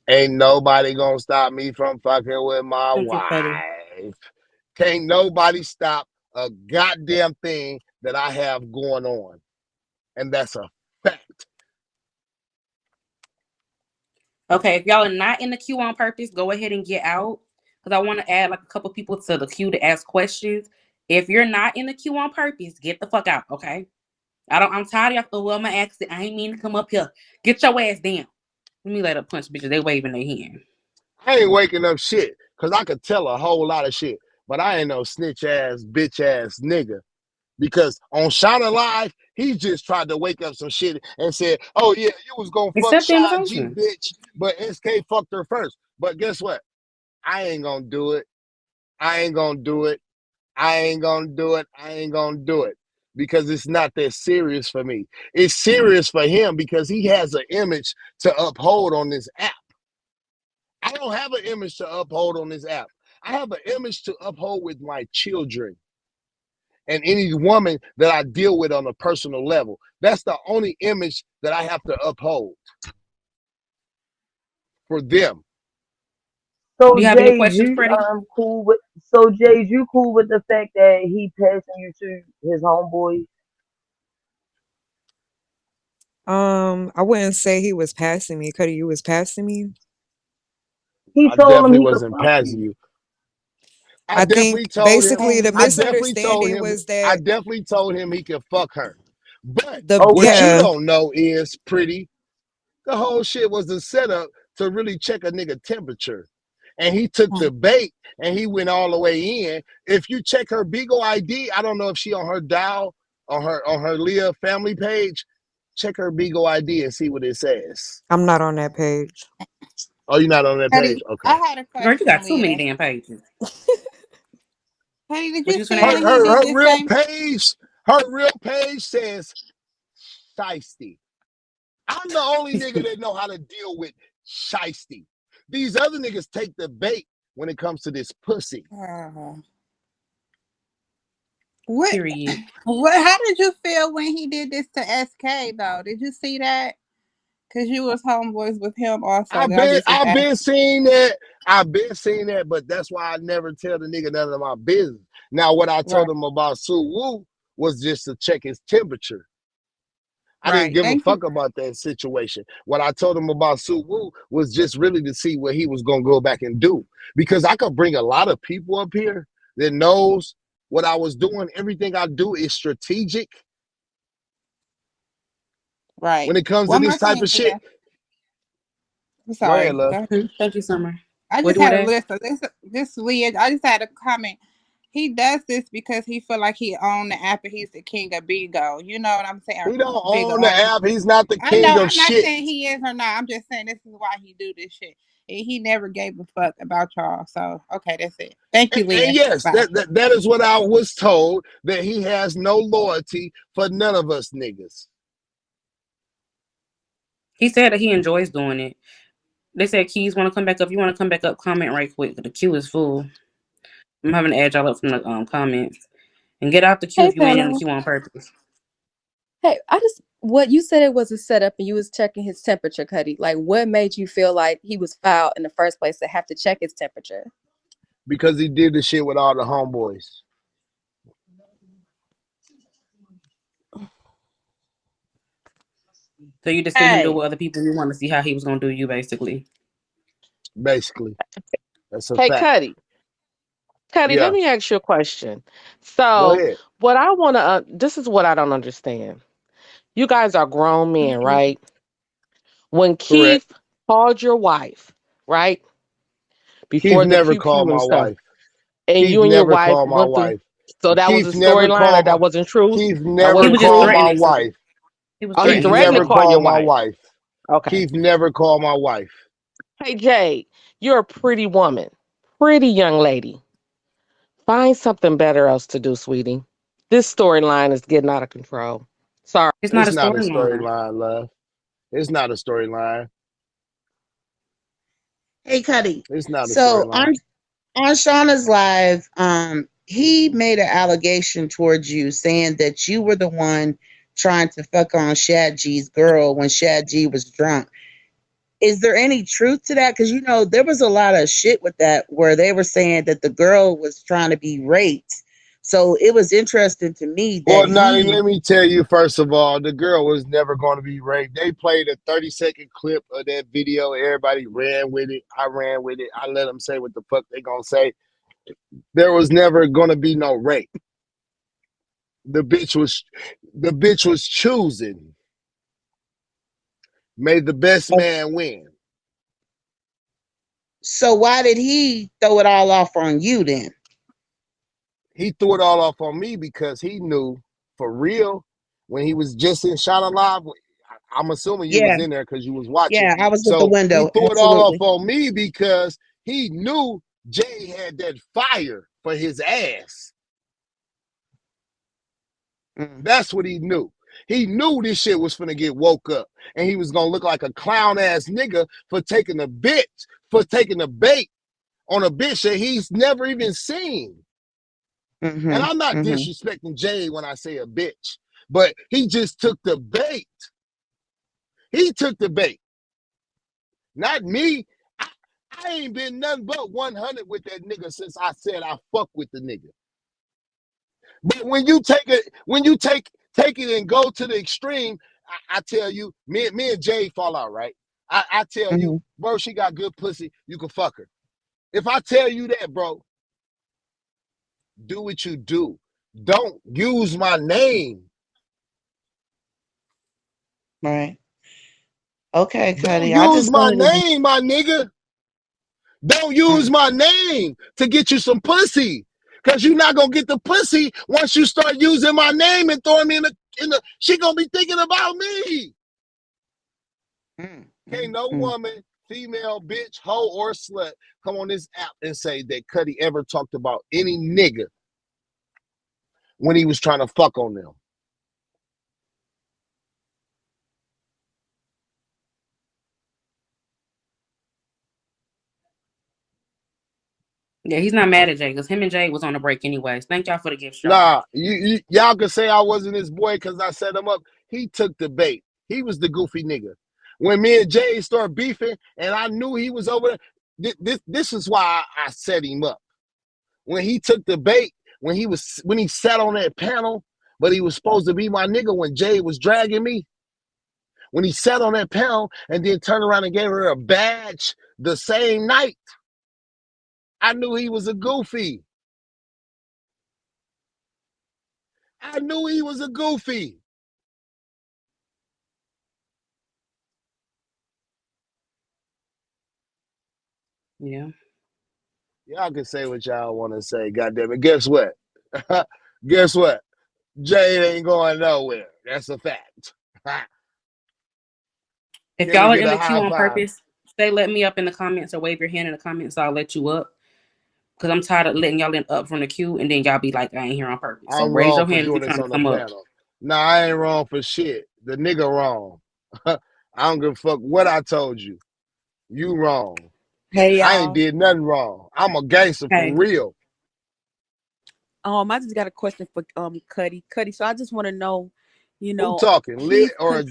Ain't nobody gonna stop me from fucking with my Thank you, Kutty. wife. Can't nobody stop a goddamn thing that I have going on. And that's a fact. Okay, if y'all are not in the queue on purpose, go ahead and get out. Because I want to add like a couple people to the queue to ask questions. If you're not in the queue on purpose, get the fuck out, okay? I'm tired of y'all. Well, my accent. I ain't mean to come up here. Get your ass down. Let me let her punch bitches. They waving their hand. I ain't waking up shit. Cause I could tell a whole lot of shit. But I ain't no snitch ass, bitch ass nigga. Because on Shauna Live, he just tried to wake up some shit and said, oh yeah, you was gonna fuck Accept the Shy G, invitation. bitch. But SK fucked her first. But guess what? I ain't gonna do it. I ain't gonna do it. I ain't gonna do it. I ain't gonna do it. Because it's not that serious for me. It's serious for him because he has an image to uphold on this app. I don't have an image to uphold on this app. I have an image to uphold with my children and any woman that I deal with on a personal level. That's the only image that I have to uphold for them. So Do you have any Jade, questions, you Freddie? cool with so Jade, you cool with the fact that he passing you to his homeboy? I wouldn't say he was passing me. Kutty, you was passing me. He I told him definitely he could wasn't fuck passing you. you. I think basically the I definitely told misunderstanding him was that he could fuck her. But what you Okay. don't know is, Pretty, the whole shit was a setup to really check a nigga temperature. And he took the bait and he went all the way in. If you check her bigo ID, I don't know if she on her dial, on her Liyah family page, check her bigo ID and see what it says. I'm not on that page. Oh, you're not on that page? Okay. I had a Girl, you got question, too many Liyah. damn pages. Honey, did What you you was gonna see ask? when he did Her this same? real page says shiesty. I'm the only nigga that know how to deal with shiesty. These other niggas take the bait when it comes to this pussy. What? Period. What? How did you feel when he did this to SK though? Did you see that? Cause you was homeboys with him also. I just was I've asking. been seeing that. I've been seeing that, but that's why I never tell the nigga none of my business. Now, what I Right. told him about Sue Woo was just to check his temperature. I didn't give a Thank you. fuck about that situation. What I told him about Suwoo was just really to see what he was gonna go back and do. Because I could bring a lot of people up here that knows what I was doing. Everything I do is strategic. Right. When it comes to One more this type thing, of shit, Leah. I'm go ahead, sorry. love. Go ahead. Thank you, Summer. I What just do you had a want to list of this Leah. I just had a comment. He does this because he feel like he own the app and he's the king of bigo. You know what I'm saying? He don't own the Bigo. app. He's not the I know. king of I'm not shit. saying he is or not. I'm just saying this is why he do this shit. And he never gave a fuck about y'all. So okay, that's it. Thank you, And Leah. yes, Bye. that is what I was told, that he has no loyalty for none of us niggas. He said that he enjoys doing it. They said Keys want to come back up. You want to come back up? Comment right quick. The queue is full. I'm having to add y'all up from the comments. And get out the queue Hey, if you ain't in the panel. queue on purpose. Hey, what you said it was a setup and you was checking his temperature, Kutty. Like, what made you feel like he was foul in the first place to have to check his temperature? Because he did the shit with all the homeboys. So you just seen him do it with other people. You want to see how he was gonna do you, basically. Basically, that's a Hey, fact. Kutty. Kutty, Yeah, let me ask you a question. go So, ahead. what I want to, this is what I don't understand. You guys are grown men, right? When Correct. Keith called your wife, right? Keith Before the never pew called pew and my stuff, wife. and Keith you and your never wife called my went through, wife. so that was a Keith never storyline or called my. that wasn't true? Keith That He never wasn't was just called true? my threatening. wife. He was Oh, he Keith threatening. threatened to never call called your my wife. wife. Okay. Keith never called my wife. Hey, Jade, you're a pretty woman, pretty young lady. Find something better else to do, sweetie. This storyline is getting out of control. Sorry. It's not It's a not a storyline. storyline, love. It's not a storyline. Hey, Kutty. It's not a So storyline. on Shauna's live, he made an allegation towards you saying that you were the one trying to fuck on Shad G's girl when Shad G was drunk. Is there any truth to that? Because there was a lot of shit with that where they were saying that the girl was trying to be raped. So it was interesting to me that Well, Nani, he. let me tell you, first of all, the girl was never going to be raped. They played a 30-second clip of that video. Everybody ran with it. I ran with it. I let them say what the fuck they going to say. There was never going to be no rape. The bitch was choosing. May the best man win. So why did he throw it all off on you then? He threw it all off on me because he knew for real when he was just in Shot Alive. I'm assuming you Yeah, was in there because you was watching. yeah, I was at the So he window. threw it all off Absolutely. on me because he knew Jay had that fire for his ass. That's what he knew. He knew this shit was finna get woke up, and he was gonna look like a clown ass nigga for taking the bait on a bitch that he's never even seen. And I'm not disrespecting Jade when I say a bitch, but he just took the bait. He took the bait. Not me. I ain't been nothing but 100 with that nigga since I said I fuck with the nigga. But when you take it and go to the extreme, I tell you, me and Jay fall out, right? I tell you, bro, she got good pussy, you can fuck her. If I tell you that, bro, do what you do. Don't use my name. Right. Okay, Don't Kutty. I use just my wanted to. name, my nigga. Don't use my name to get you some pussy. Cause you're not gonna get the pussy once you start using my name and throwing me in the she gonna be thinking about me. Can't no woman, female, bitch, hoe, or slut come on this app and say that Kutty ever talked about any nigga when he was trying to fuck on them. Yeah, he's not mad at Jay because him and Jay was on the break anyways. Thank y'all for the gift, y'all. Nah, y'all can say I wasn't his boy because I set him up. He took the bait. He was the goofy nigga. When me and Jay started beefing and I knew he was over there, this is why I set him up. When he took the bait, when he sat on that panel, but he was supposed to be my nigga when Jay was dragging me, when he sat on that panel and then turned around and gave her a badge the same night, I knew he was a goofy. I knew he was a goofy. Yeah. Y'all can say what y'all want to say, goddamn it. Guess what? Guess what? Jade ain't going nowhere. That's a fact. If Can we y'all are get in a the queue high on five? purpose, say let me up in the comments or wave your hand in the comments, so I'll let you up. Because I'm tired of letting y'all in up from the queue and then y'all be like, I ain't here on purpose. So I'm raise wrong your for hand if you're doing this trying to on the come up. panel. Nah, I ain't wrong for shit. The nigga wrong. I don't give a fuck what I told you. You wrong. Hey I ain't y'all. did nothing wrong. I'm a gangster for Hey. real. I just got a question for Kutty. Kutty, so I just want to know, you Who know, talking? Lit Keith or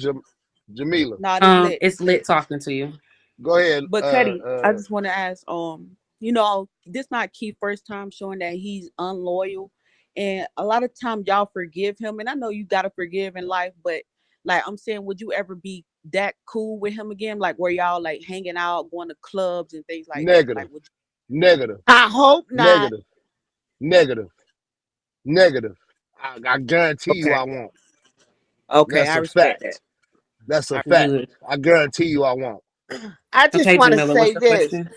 Jamila? nah, this lit. It's lit talking to you. Go ahead. But Kutty, I just want to ask, you know, this not Keith's first time showing that he's unloyal, and a lot of times y'all forgive him, and I know you gotta forgive in life, but like I'm saying, would you ever be that cool with him again, like where y'all like hanging out, going to clubs and things like that? Negative. Like, would you... Negative. I hope not. Negative. Negative. Negative. I guarantee you Okay. I won't. Okay, That's I a respect fact. that. That's a fact. Good. I guarantee you I won't. I just Okay, want to Jamila, what's say your this. question?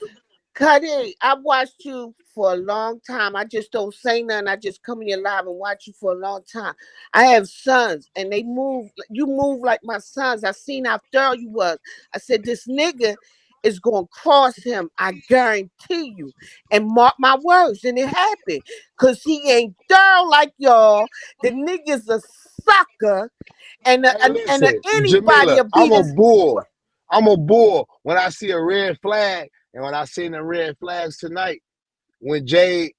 Kutty, I've watched you for a long time. I just don't say nothing. I just come in your live and watch you for a long time. I have sons and they move. You move like my sons. I seen how thorough you was. I said, this nigga is going to cross him. I guarantee you. And mark my words. And it happened. Because he ain't thorough like y'all. The nigga's a sucker. And Hey, listen, anybody Jamila, will I'm beat a his... bull. I'm a bull. When I see a red flag, and when I seen the red flags tonight, when Jade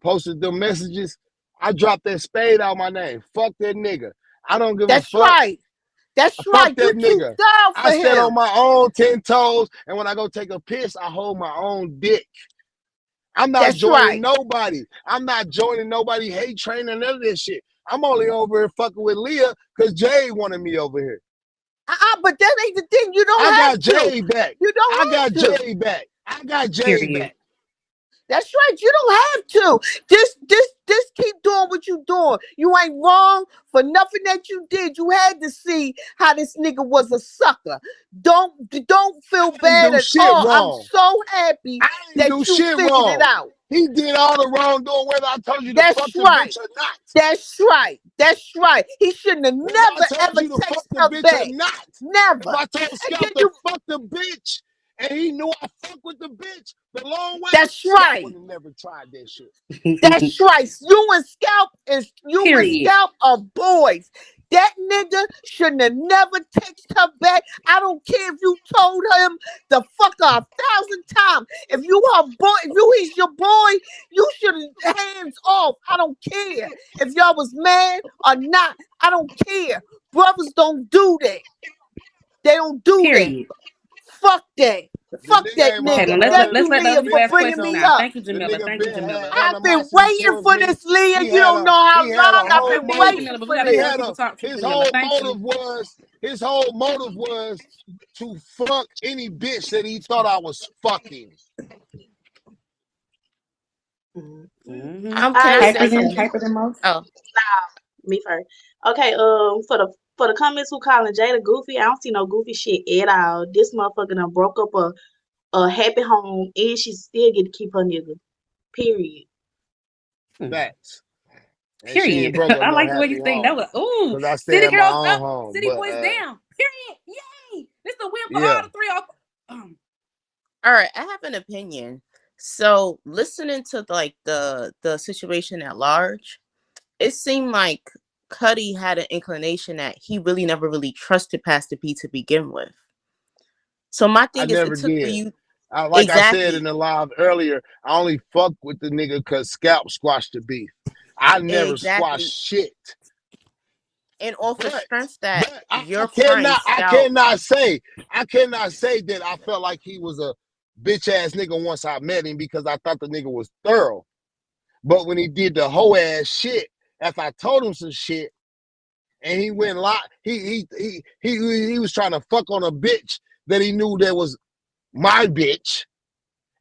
posted them messages, I dropped that spade out my name. Fuck that nigga. I don't give a That's fuck. right. That's Fuck right. You that too nigga. thorough I for stand him. on my own 10 toes, and when I go take a piss, I hold my own dick. I'm not That's joining right. nobody. I'm not joining nobody hate train and none of this shit. I'm only over here fucking with Liyah because Jade wanted me over here. But that ain't the thing. You don't I have got to. Jade back. You don't I got have to. Jade back. I got Jade Period. back. That's right. You don't have to. Just keep doing what you doing. You ain't wrong for nothing that you did. You had to see how this nigga was a sucker. Don't feel I ain't bad do at shit all. I'm wrong. so happy I ain't do that you shit figured it wrong. out. He did all the wrong doing, whether I told you to fuck That's the right. bitch or not. That's right. That's right. He shouldn't have Whether I never told ever you to fuck texted the her bitch or back. not. If Never. I told And Scout then to you... fuck the bitch and he knew I fuck with the bitch the long way, That's Scout right. would have never tried that shit. That's right. You and Period. Scout are boys. That nigga shouldn't have never texted her back. I don't care if you told him to fuck her 1,000 times. If you her boy, if he's your boy, you should have hands off. I don't care if y'all was mad or not. I don't care. Brothers don't do that. They don't do that. Period. Fuck that. The Fuck nigga that ain't Okay, supposed now nigga. to let's have let, Thank it. let's you, let other Leah, people for ask Listen, bringing questions me now. up. Thank you, the Jamila. nigga Thank you, been Jamila. had I've been animosity waiting towards for me. this, Leah. He You had don't a know how he had a long I've whole been Thank you, motive. waiting Jamila. But we for gotta He let this. other had people a talk too, his Jamila. whole Thank you. motive was to fuck any bitch that he thought I was fucking. Mm-hmm. can I Hyper say than something? hyper than most. Oh, Me first. Okay, for the comments who calling Jada goofy, I don't see no goofy shit at all. This motherfucker done broke up a happy home and she still get to keep her nigga. Period. Facts. And she ain't Period. broke up I no like the way happy you think. That home. was ooh, Cause I stay city in my girls own up, home. city But boys down. Period. Yay! This the win for all yeah. the three. all right. I have an opinion. So listening to like the situation at large, it seemed like Kutty had an inclination that he really never really trusted Pastor P to begin with. So my I thing is, it never took for did. you Like I said in exactly, the live earlier, I only fuck with the nigga cause Scalp squashed the beef. I never squashed exactly, shit. and off the But strength that I your friend cannot Scout. say that I felt like he was a bitch ass nigga once I met him because I thought the nigga was thorough. But when he did the whole ass shit, after I told him some shit, and he went live. He was trying to fuck on a bitch that he knew that was my bitch,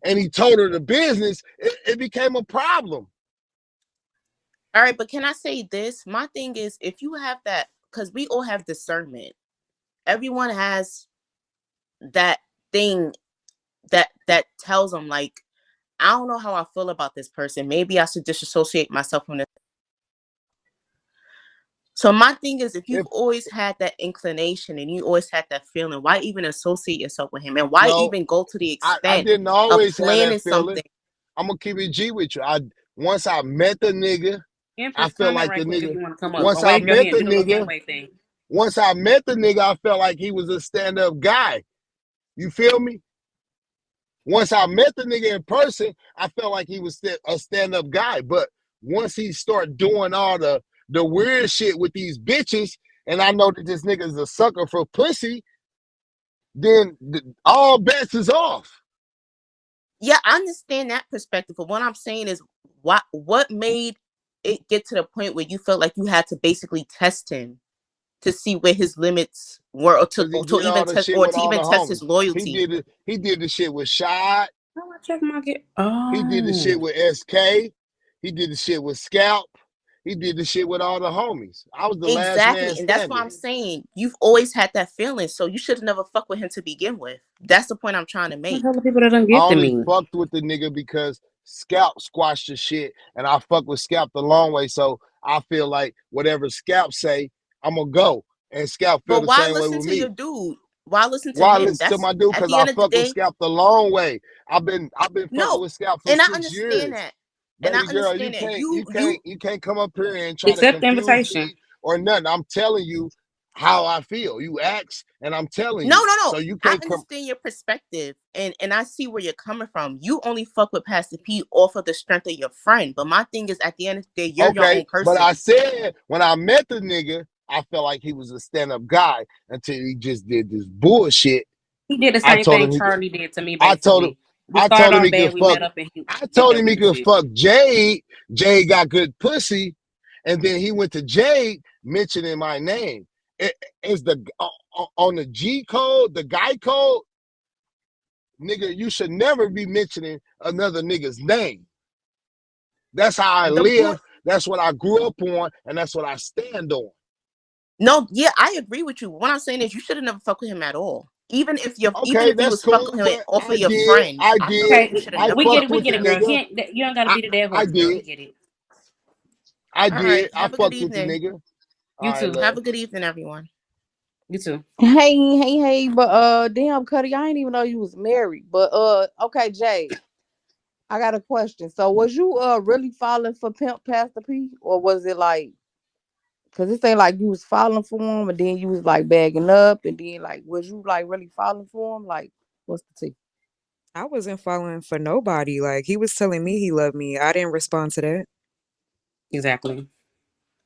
and he told her the business. It became a problem. All right, but can I say this? My thing is, if you have that, because we all have discernment. Everyone has that thing that tells them, like, I don't know how I feel about this person. Maybe I should disassociate myself from this. So my thing is, if you've always had that inclination and you always had that feeling, why even associate yourself with him? And why even go to the extent I didn't always of planning have that feeling. something? I'm gonna keep it G with you. Once I met the nigga, I felt like the nigga. Once I met the nigga, once I met the nigga, I felt like he was a stand-up guy. You feel me? Once I met the nigga in person, I felt like he was a stand-up guy. But once he started doing all the weird shit with these bitches, and I know that this nigga is a sucker for pussy, then all bets is off. Yeah, I understand that perspective. But what I'm saying is, what made it get to the point where you felt like you had to basically test him to see where his limits were, or to even test his loyalty? He did the shit with Shad. He did the shit with SK. He did the shit with Scalp. He did the shit with all the homies. I was the last man standing. And that's why I'm saying you've always had that feeling, so you should have never fucked with him to begin with. That's the point I'm trying to make. I only fucked with the nigga because Scalp squashed the shit, and I fuck with Scalp the long way. So I feel like whatever Scalp say, I'm gonna go, and Scalp feel the same way with me. Your dude? Why listen to Why him? listen to my dude? Because I fuck with Scalp the long way. I've been fucking with Scalp for 6 years. That. Baby girl, you can't come up here and try to confuse me or nothing. I'm telling you how I feel. You ask, and I'm telling you. No. So you can't I understand your perspective, and I see where you're coming from. You only fuck with Pastor P off of the strength of your friend. But my thing is, at the end of the day, you're your own person. But I said when I met the nigga, I felt like he was a stand-up guy until he just did this bullshit. He did the same thing Charlie did to me. Basically. I told him he could fuck Jade. Jade got good pussy, and then he went to Jade mentioning my name. It's on the G code, the guy code. Nigga, you should never be mentioning another nigga's name. That's how I live. That's what I grew up on, and that's what I stand on. No, yeah, I agree with you. What I'm saying is, you should have never fucked with him at all. Even if you was fucking him off of your friend. I did. We get it, girl. You don't gotta beat a dead horse, girl. We get it. I did. I fucked with the nigga. You too. Have a good evening, everyone. You too. Hey, but damn, Kutty, I didn't even know you was married. But okay, Jade, I got a question. So was you really falling for Pimp Pastor P, or was it like, cause it ain't like you was falling for him and then you was like bagging up, and then like was you like really falling for him? Like, what's the tea? I wasn't falling for nobody. Like, he was telling me he loved me. I didn't respond to that. Exactly.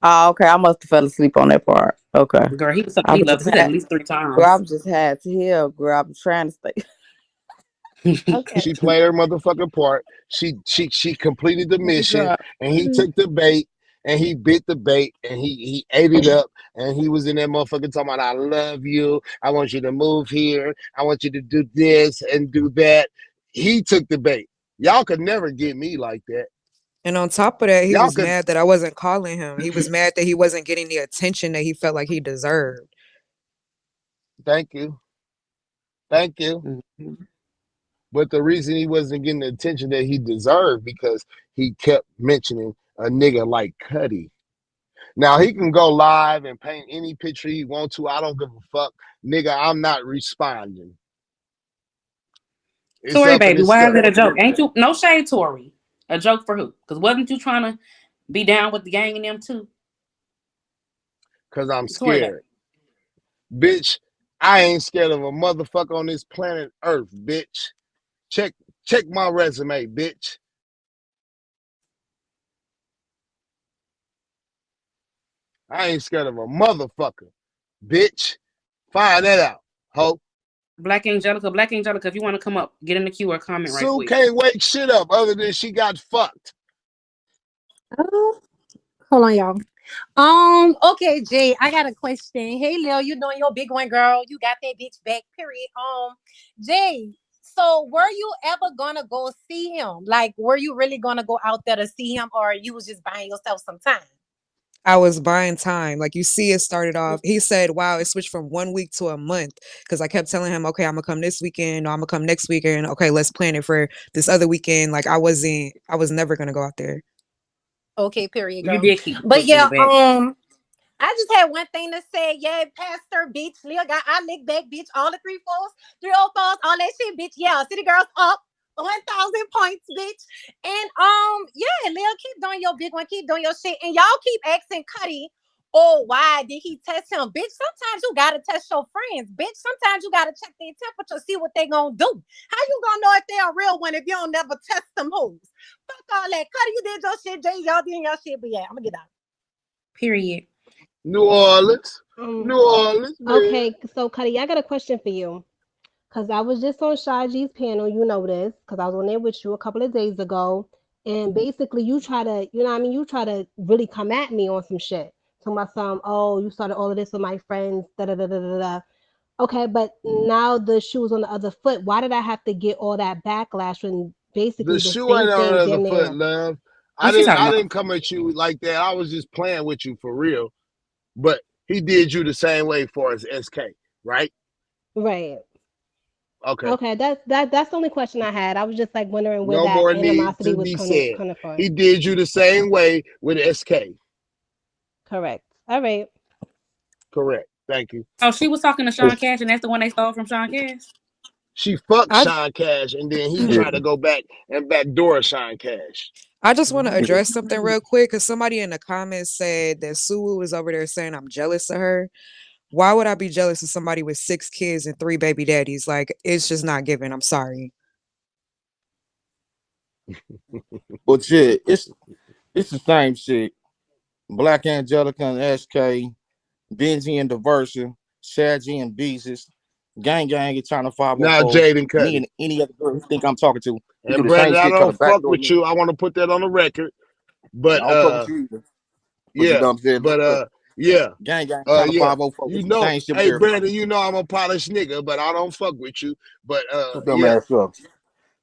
Oh, okay. I must have fell asleep on that part. Okay. Girl, he was something he loved at least 3 times. Girl, I'm just had to hear. Girl, I'm trying to stay. Okay. She played her motherfucking part. She completed the mission, and he took the bait, and he bit the bait, and he ate it up, and he was in that motherfucker talking about, I love you, I want you to move here, I want you to do this and do that. He took the bait. Y'all could never get me like that. And on top of that, he was mad that I wasn't calling him. He was mad that he wasn't getting the attention that he felt like he deserved. Thank you. Mm-hmm. But the reason he wasn't getting the attention that he deserved, because he kept mentioning a nigga like Kutty. Now, he can go live and paint any picture he wants to. I don't give a fuck. Nigga, I'm not responding. Tori, baby, why is it a joke? Ain't you? No shade, Tori. A joke for who? Because wasn't you trying to be down with the gang and them too? Because I'm scared. Bitch, I ain't scared of a motherfucker on this planet Earth, bitch. Check my resume, bitch. I ain't scared of a motherfucker, bitch. Find that out, ho. Black Angelica, if you want to come up, get in the queue or comment right quick. Sue can't wake shit up other than she got fucked. Hold on, y'all. Okay, Jay, I got a question. Hey, Lil, you doing your big one, girl? You got that bitch back, period. Jay, so were you ever gonna go see him? Like, were you really gonna go out there to see him, or you was just buying yourself some time? I was buying time. Like you see, it started off. He said, "Wow, it switched from 1 week to a month." Because I kept telling him, "Okay, I'm gonna come this weekend. No, I'm gonna come next weekend. Okay, let's plan it for this other weekend." Like I was never gonna go out there. Okay, period, You girl. did keep But pushing yeah, it back. I just had one thing to say. Yeah, Pastor, bitch. Leah got I lick back, bitch. All the 3-4s, 304s, all that shit, bitch. Yeah, City Girls up 1,000 points, bitch. And yeah, Leah, keep doing your big one, keep doing your shit. And y'all keep asking Kutty, oh, why did he test him? Bitch, sometimes you gotta test your friends, bitch. Sometimes you gotta check their temperature, see what they gonna do. How you gonna know if they're a real one if you don't never test them hoes? Fuck all that. Kutty, you did your shit, Jay, y'all did your shit, but yeah, I'm gonna get out. Period. New Orleans. Um, New Orleans, man. okay, so Cuddy, I got a question for you. Cause I was just on Shaji's panel, you know this, cause I was on there with you a couple of days ago, and basically you try to, you know what I mean, you try to really come at me on some shit. Talking about some, oh, you started all of this with my friends, da da da da da da. Okay, but now the shoe's on the other foot. Why did I have to get all that backlash when The basically the shoe same ain't on thing the other damn foot, near love. What she talking I about? didn't come at you like that. I was just playing with you for real. But he did you the same way for his SK, right? right? Okay. Okay, that's the only question I had. I was just like wondering where No that more need animosity to was be said. coming from. He did you the same way with SK. Correct. All right. Correct. Thank you. Oh, she was talking to Sean Cash, and that's the one they stole from Sean Cash. She fucked I Sean Cash and then he Yeah. tried to go back and backdoor Sean Cash. I just want to Oh, address something real quick because somebody in the comments said that Sue was over there saying I'm jealous of her. Why would I be jealous of somebody with 6 kids and 3 baby daddies? Like it's just not given. I'm sorry. But shit, it's the same shit. Black Angelica and SK, Benji and Diversa, Shaggy and Beezus, Gang Gang and China Now 504, Jade and me Cuddy. and any other girl who think I'm talking to. We do And the same Brandon, I shit, try to don't fuck backdoor with niggas. you. I want to put that on the record. I But don't fuck with you either. But you yeah. know what I'm saying? But Look, yeah. Gang Gang China Yeah. 504, we You do the know, same shit with hey everybody. Brandon, you know I'm a polished nigga, but I don't fuck with you. But So dumb yeah. ass up.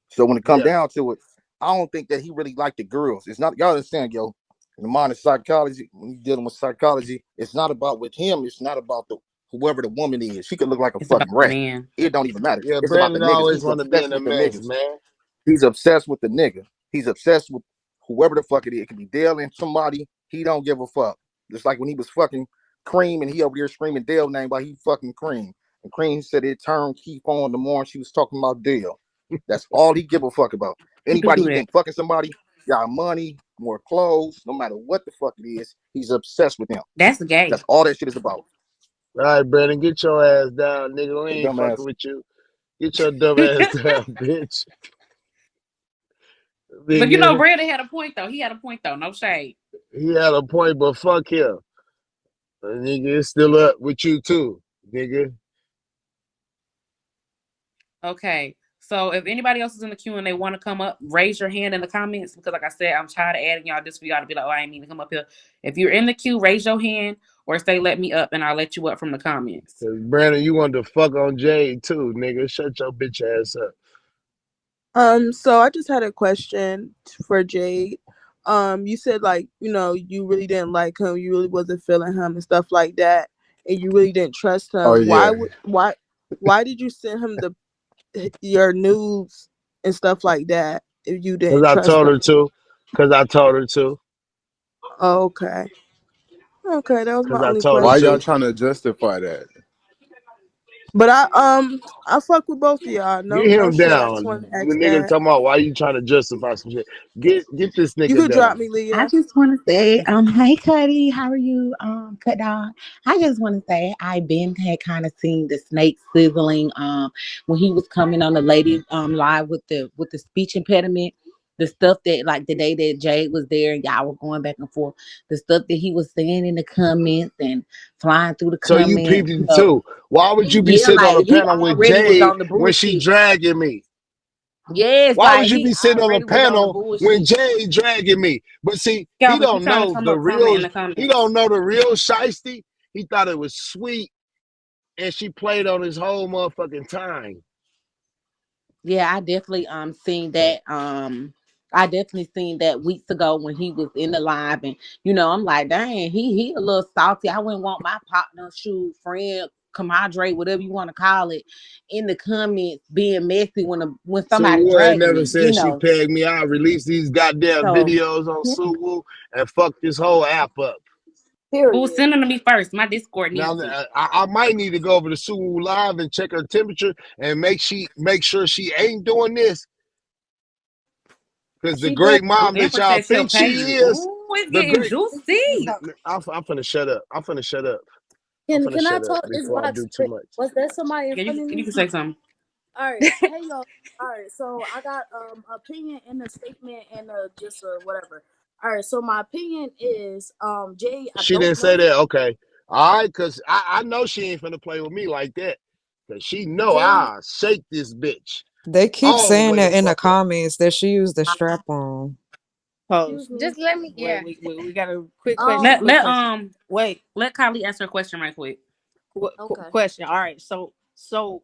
So when it come Yeah. down to it, I don't think that he really liked the girls. It's not, y'all understand, yo. In the mind of psychology, when you're dealing with psychology, it's not about with him. It's not about the whoever the woman is. She could look like a it's about fucking the rat. man. It don't even matter. Yeah, It's about the Brandon niggas. always He's want to be in obsessed the with the mess, niggas. man. He's obsessed with the nigga. He's obsessed with whoever the fuck it is. It could be Dale and somebody. He don't give a fuck. Just like when he was fucking Cream and he over there screaming Dale name while he fucking Cream. And Cream said it turned keep on the more she was talking about Dale. That's all he give a fuck about. He do Anybody he that. think fucking somebody, got money, more clothes, no matter what the fuck it is, he's obsessed with them. That's gay. That's all that shit is about. All right, Brandon, get your ass down, nigga. We So ain't fucking dumbass. with you. Get your dumb ass down, bitch. But you know, Nigga, Brandon had a point though. He had a point though. No shade. he had a point, but fuck him. Nigga, it's still up with you too, nigga. Okay. So if anybody else is in the queue and they want to come up, raise your hand in the comments because, like I said, I'm tired of adding y'all just for y'all to be like, oh, I ain't mean to come up here. If you're in the queue, raise your hand or say let me up and I'll let you up from the comments. Cause Brandon, you wanted to fuck on Jade too, nigga. Shut your bitch ass up. So I just had a question for Jade. You said like, you really didn't like him, you really wasn't feeling him and stuff like that, and you really didn't trust Oh him. yeah. Why did you send him your nudes and stuff like that if you Cause didn't I trust told him? her to. Cause I told her to. Oh, okay. Okay, that was Cause my I only told her Why y'all question. to. trying to justify that? But I fuck with both of y'all. Get No him shade. I down. just wanted to The ask nigga that. talking about why you trying to justify some shit. Get this You nigga could drop down. me, I Liyah. just want to say, hey Kutty, how are you, Cut Dog? I just want to say, I been had kind of seen the snake sizzling, when he was coming on the lady, live with the speech impediment, the stuff that like the day that Jade was there and y'all were going back and forth, the stuff that he was saying in the comments and flying through the So you comments, peeped it too. Why would you be yeah, sitting on like a he panel with already was Jade on the when she bullshit. dragging me? Yes, Why like would you he be sitting on a already was on the panel when bullshit. Jay dragging me? But see, he Y'all, if you don't trying to know come the up, comment real. in the He comments. don't know the real shiesty. He thought it was sweet, and she played on his whole motherfucking time. Yeah, I definitely seen that weeks ago when he was in the live, and I'm like, dang, he a little salty. I wouldn't want my partner, shoot, friend, compadre, whatever you want to call it, in the comments being messy when somebody Suwu ain't dragging never me, said she pegged me. I released these goddamn So videos on Suwu and fucked this whole app up. Who Period. send them to me first? My Discord Now needs it. I might need to go over to Suwu Live and check her temperature and make sure she ain't doing this. Because the She doing great Ooh, mom that Empress y'all said she'll think she pay you. is, Ooh, it's the getting great juicy. I'm finna shut up. I'm finna shut up. I'm finna can I shut up talk? It's before I box do too three. much. Was there somebody in Yeah, front of you me? can say something. All right. Hey y'all. All right. So I got opinion and a statement and just whatever. All right. So my opinion is Jay. I She didn't don't know say you. that. Okay. All right, because I know she ain't finna play with me like that. Because she know Jay. I shake this bitch They keep all the saying way the that in the fuck up. comments that she used the strap on. Pose. Excuse me. Just let me. Wait, Yeah. we got a quick question. Um. Quick question. Wait, Let Kylie answer a question right quick. Okay. question. All right. So,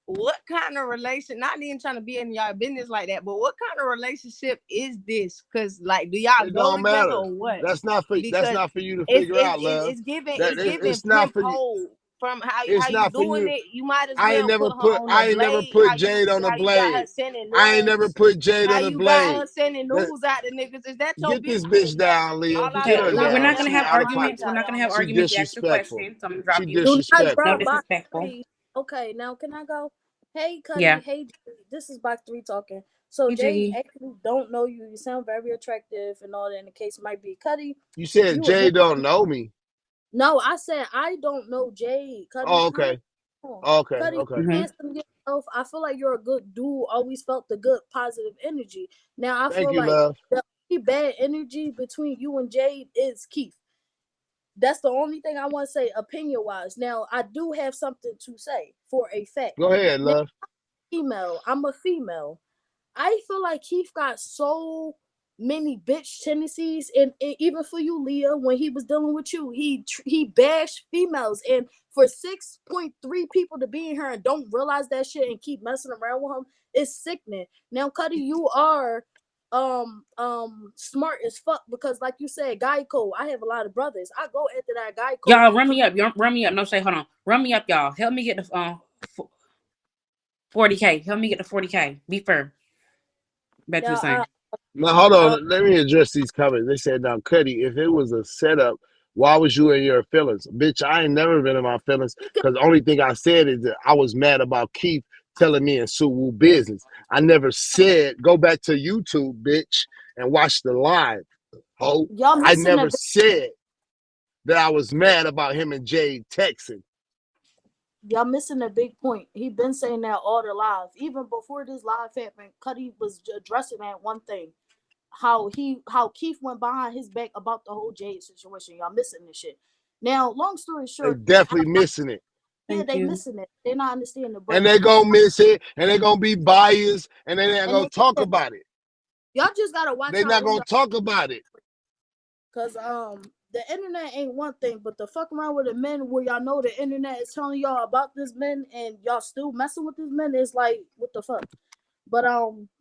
what kind of relation? Not even trying to be in y'all business like that, but what kind of relationship is this? Cause like, do y'all It go don't together matter. or what? That's Because not for you to it's figure it's out, it's, love. it's giving That it's giving it's not pimp for you. hole from how It's you not for doing you. it. You might as well put her on the I ain't never blade. put Jade on the How you got her blade. sending I ain't never news. put Jade How on the you got blade. her sending news out to niggas? Is that your Get this business? bitch down, Leah. All I Get know Okay, her is I we're would not down. gonna never She have have out of my pocket. arguments. bitch We're out not there gonna on have no She blade. arguments. You ask the disrespectful. question, so I'm gonna She drop you. Do not No disrespectful. drop box disrespectful. three. Okay. Now can I go? Hey Yeah, Cuddy. Hey. Jay, this is box three talking. So hey Jay Jiggy. actually don't know you. You sound very attractive and all that. And the case might be Cuddy. You said You a Jade don't know me. No, I said I don't know Jade. Cuddy, Oh, calm okay. down. Okay. Cuddy, Okay. Mm-hmm. handsome yourself. I feel like you're a good dude. Always felt the good positive energy. Now I Thank feel you, like love. the only bad energy between you and Jade is Keith. That's the only thing I want to say opinion wise. Now I do have something to say for a fact. Go ahead, Now, love. I'm a female. I feel like Keith got so many bitch tendencies, and even for you, Liyah, when he was dealing with you, he bashed females, and for 6.3 people to be in here and don't realize that shit and keep messing around with him, it's sickening. Now, Cuddy, you are smart as fuck because, like you said, Geico. I have a lot of brothers. I go after that Geico. Y'all run me up. Run me up. No shade. Hold on. Run me up, y'all. Help me get the 40K. Help me get the 40K. Be fair. Bet you the Now, same. Now hold uh, on. Let me address these comments. They said, "Now, Kutty, if it was a setup, why was you in your feelings, bitch? I ain't never been in my feelings because the only thing I said is that I was mad about Keith telling me in Suwu business. I never said go back to YouTube, bitch, and watch the live. Ho, y'all I missing never a said that I was mad about him and Jade texting. y'all missing a big point. He been saying that all the live, even before this live happened. Cuddy was addressing that one thing, how Keith went behind his back about the whole Jade situation. Y'all missing this shit. Now, long story They short, definitely missing it, yeah, Thank they you. missing it. They not understanding, and but they gonna miss it, and they gonna be biased, and they ain't and gonna they talk about it. y'all just gotta watch They out not who gonna y'all, talk about it. cause the internet ain't one thing, but the fuck around with the men where y'all know the internet is telling y'all about this men and y'all still messing with this men is like what the fuck. But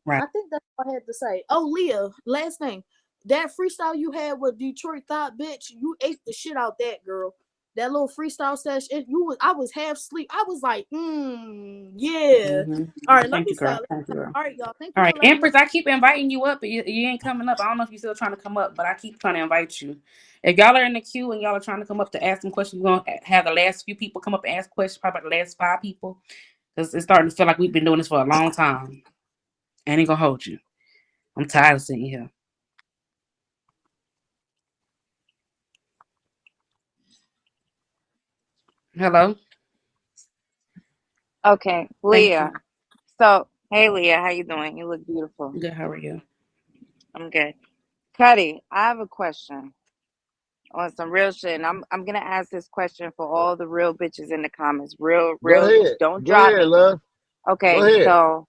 Right. I think that's what I had to say. Oh, Liyah, last thing. That freestyle you had with Detroit Thought, bitch, you ate the shit out that girl. That little freestyle session, I was half asleep. I was like, yeah. Mm-hmm. All right, let Thank me you, girl. stop. Thank you, girl. All right, y'all. Thank All you right, for letting me. Empress, I keep inviting you up, but you ain't coming up. I don't know if you're still trying to come up, but I keep trying to invite you. If y'all are in the queue and y'all are trying to come up to ask some questions, we're going to have the last few people come up and ask questions, probably the last 5 people, because it's starting to feel like we've been doing this for a long time. I ain't going to hold you. I'm tired of sitting here. Hello? Okay, Thank you. Liyah. So, hey, Liyah, how you doing? You look beautiful. Good, how are you? I'm good. Kutty, I have a question on some real shit, and I'm gonna ask this question for all the real bitches in the comments. Real, Go real. ahead. Don't Go drop ahead, me. love. Go Okay, ahead. so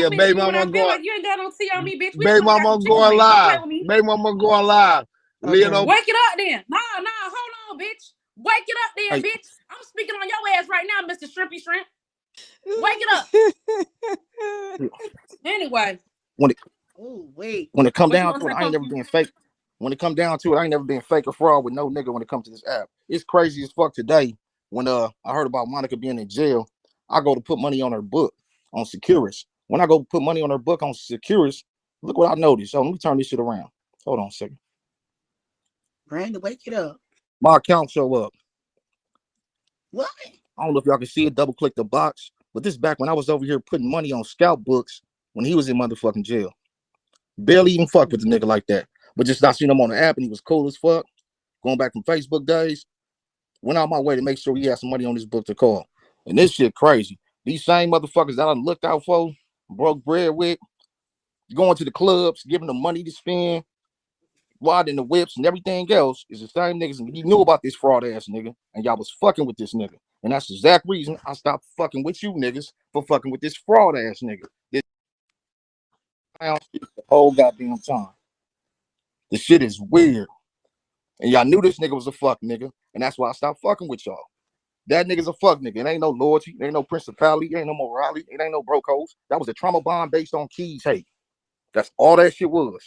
Liyah, baby when I mama feel going, like you ain't got no tea on me, bitch. We just baby wanna got mama some chicken going wings. Don't play live. with me. Baby mama going live. Liyah Okay. don't. Wake it up then. Nah, hold on, bitch. Wake it up then, Hey, bitch. I'm speaking on your ass right now, Mr. Shrimpy Shrimp. Wake it up. Anyway. when it Oh wait. when it come What you down want to to it, say, I ain't never Pumpkin? been fake. When it come down to it, I ain't never been fake or fraud with no nigga when it comes to this app. It's crazy as fuck today. When I heard about Monica being in jail, I go to put money on her book on Securus. When I go put money on her book on Securus, look what I noticed. So let me turn this shit around. Hold on a second. Brandon, wake it up. My account show up. What? I don't know if y'all can see it. Double click the box. But this back when I was over here putting money on Scout books when he was in motherfucking jail. Barely even fuck with the nigga like that. But just I seen him on the app and he was cool as fuck. Going back from Facebook days. Went out my way to make sure he had some money on his book to call. And this shit crazy. These same motherfuckers that I looked out for, broke bread with, going to the clubs, giving them money to spend, riding the whips and everything else is the same niggas. And you knew about this fraud ass nigga and y'all was fucking with this nigga. And that's the exact reason I stopped fucking with you niggas for fucking with this fraud ass nigga. This the whole goddamn time. The shit is weird. And y'all knew this nigga was a fuck nigga. And that's why I stopped fucking with y'all. That nigga's a fuck nigga. It ain't no loyalty. It ain't no principality. It ain't no morality. It ain't no bro codes. That was a trauma bond based on Keys hate. That's all that shit was.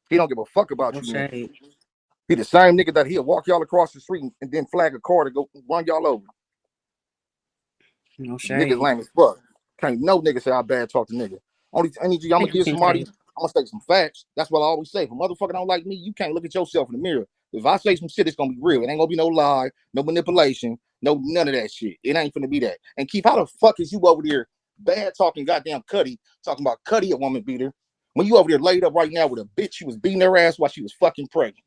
He don't give a fuck about No you niggas. shade. He the same nigga that he'll walk y'all across the street and then flag a car to go run y'all over. No Niggas shade. lame as fuck. Can't no nigga say I bad talk to nigga. I'm gonna Thank you, give King somebody, Cuddy. I'm gonna say some facts. That's what I always say. If a motherfucker don't like me, you can't look at yourself in the mirror. If I say some shit, it's gonna be real. It ain't gonna be no lie, no manipulation, no none of that shit. It ain't gonna be that. And Keith, how the fuck is you over there bad talking goddamn Kutty, talking about Kutty a woman beater, when you over there laid up right now with a bitch who was beating her ass while she was fucking pregnant,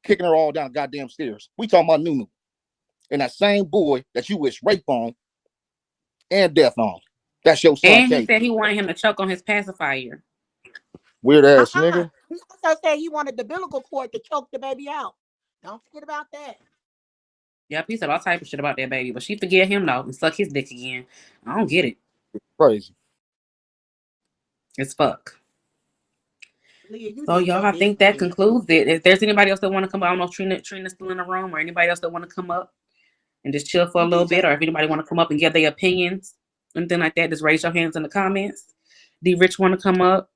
kicking her all down the goddamn stairs. We talking about Nunu. And that same boy that you wish rape on and death on. That's your son, And he Kate. said he wanted him to choke on his pacifier. Weird ass nigga. He also said he wanted the umbilical cord to choke the baby out. Don't forget about that. Yep, he said all type of shit about that baby, but she forget him though and suck his dick again. I don't get it. Crazy. It's fuck. Liyah, you So did y'all, your I big think that thing. concludes it. If there's anybody else that want to come up, I don't know if Trina's still in the room, or anybody else that want to come up and just chill for a little bit, or if anybody want to come up and give their opinions, anything like that, just raise your hands in the comments. D Rich want to come up.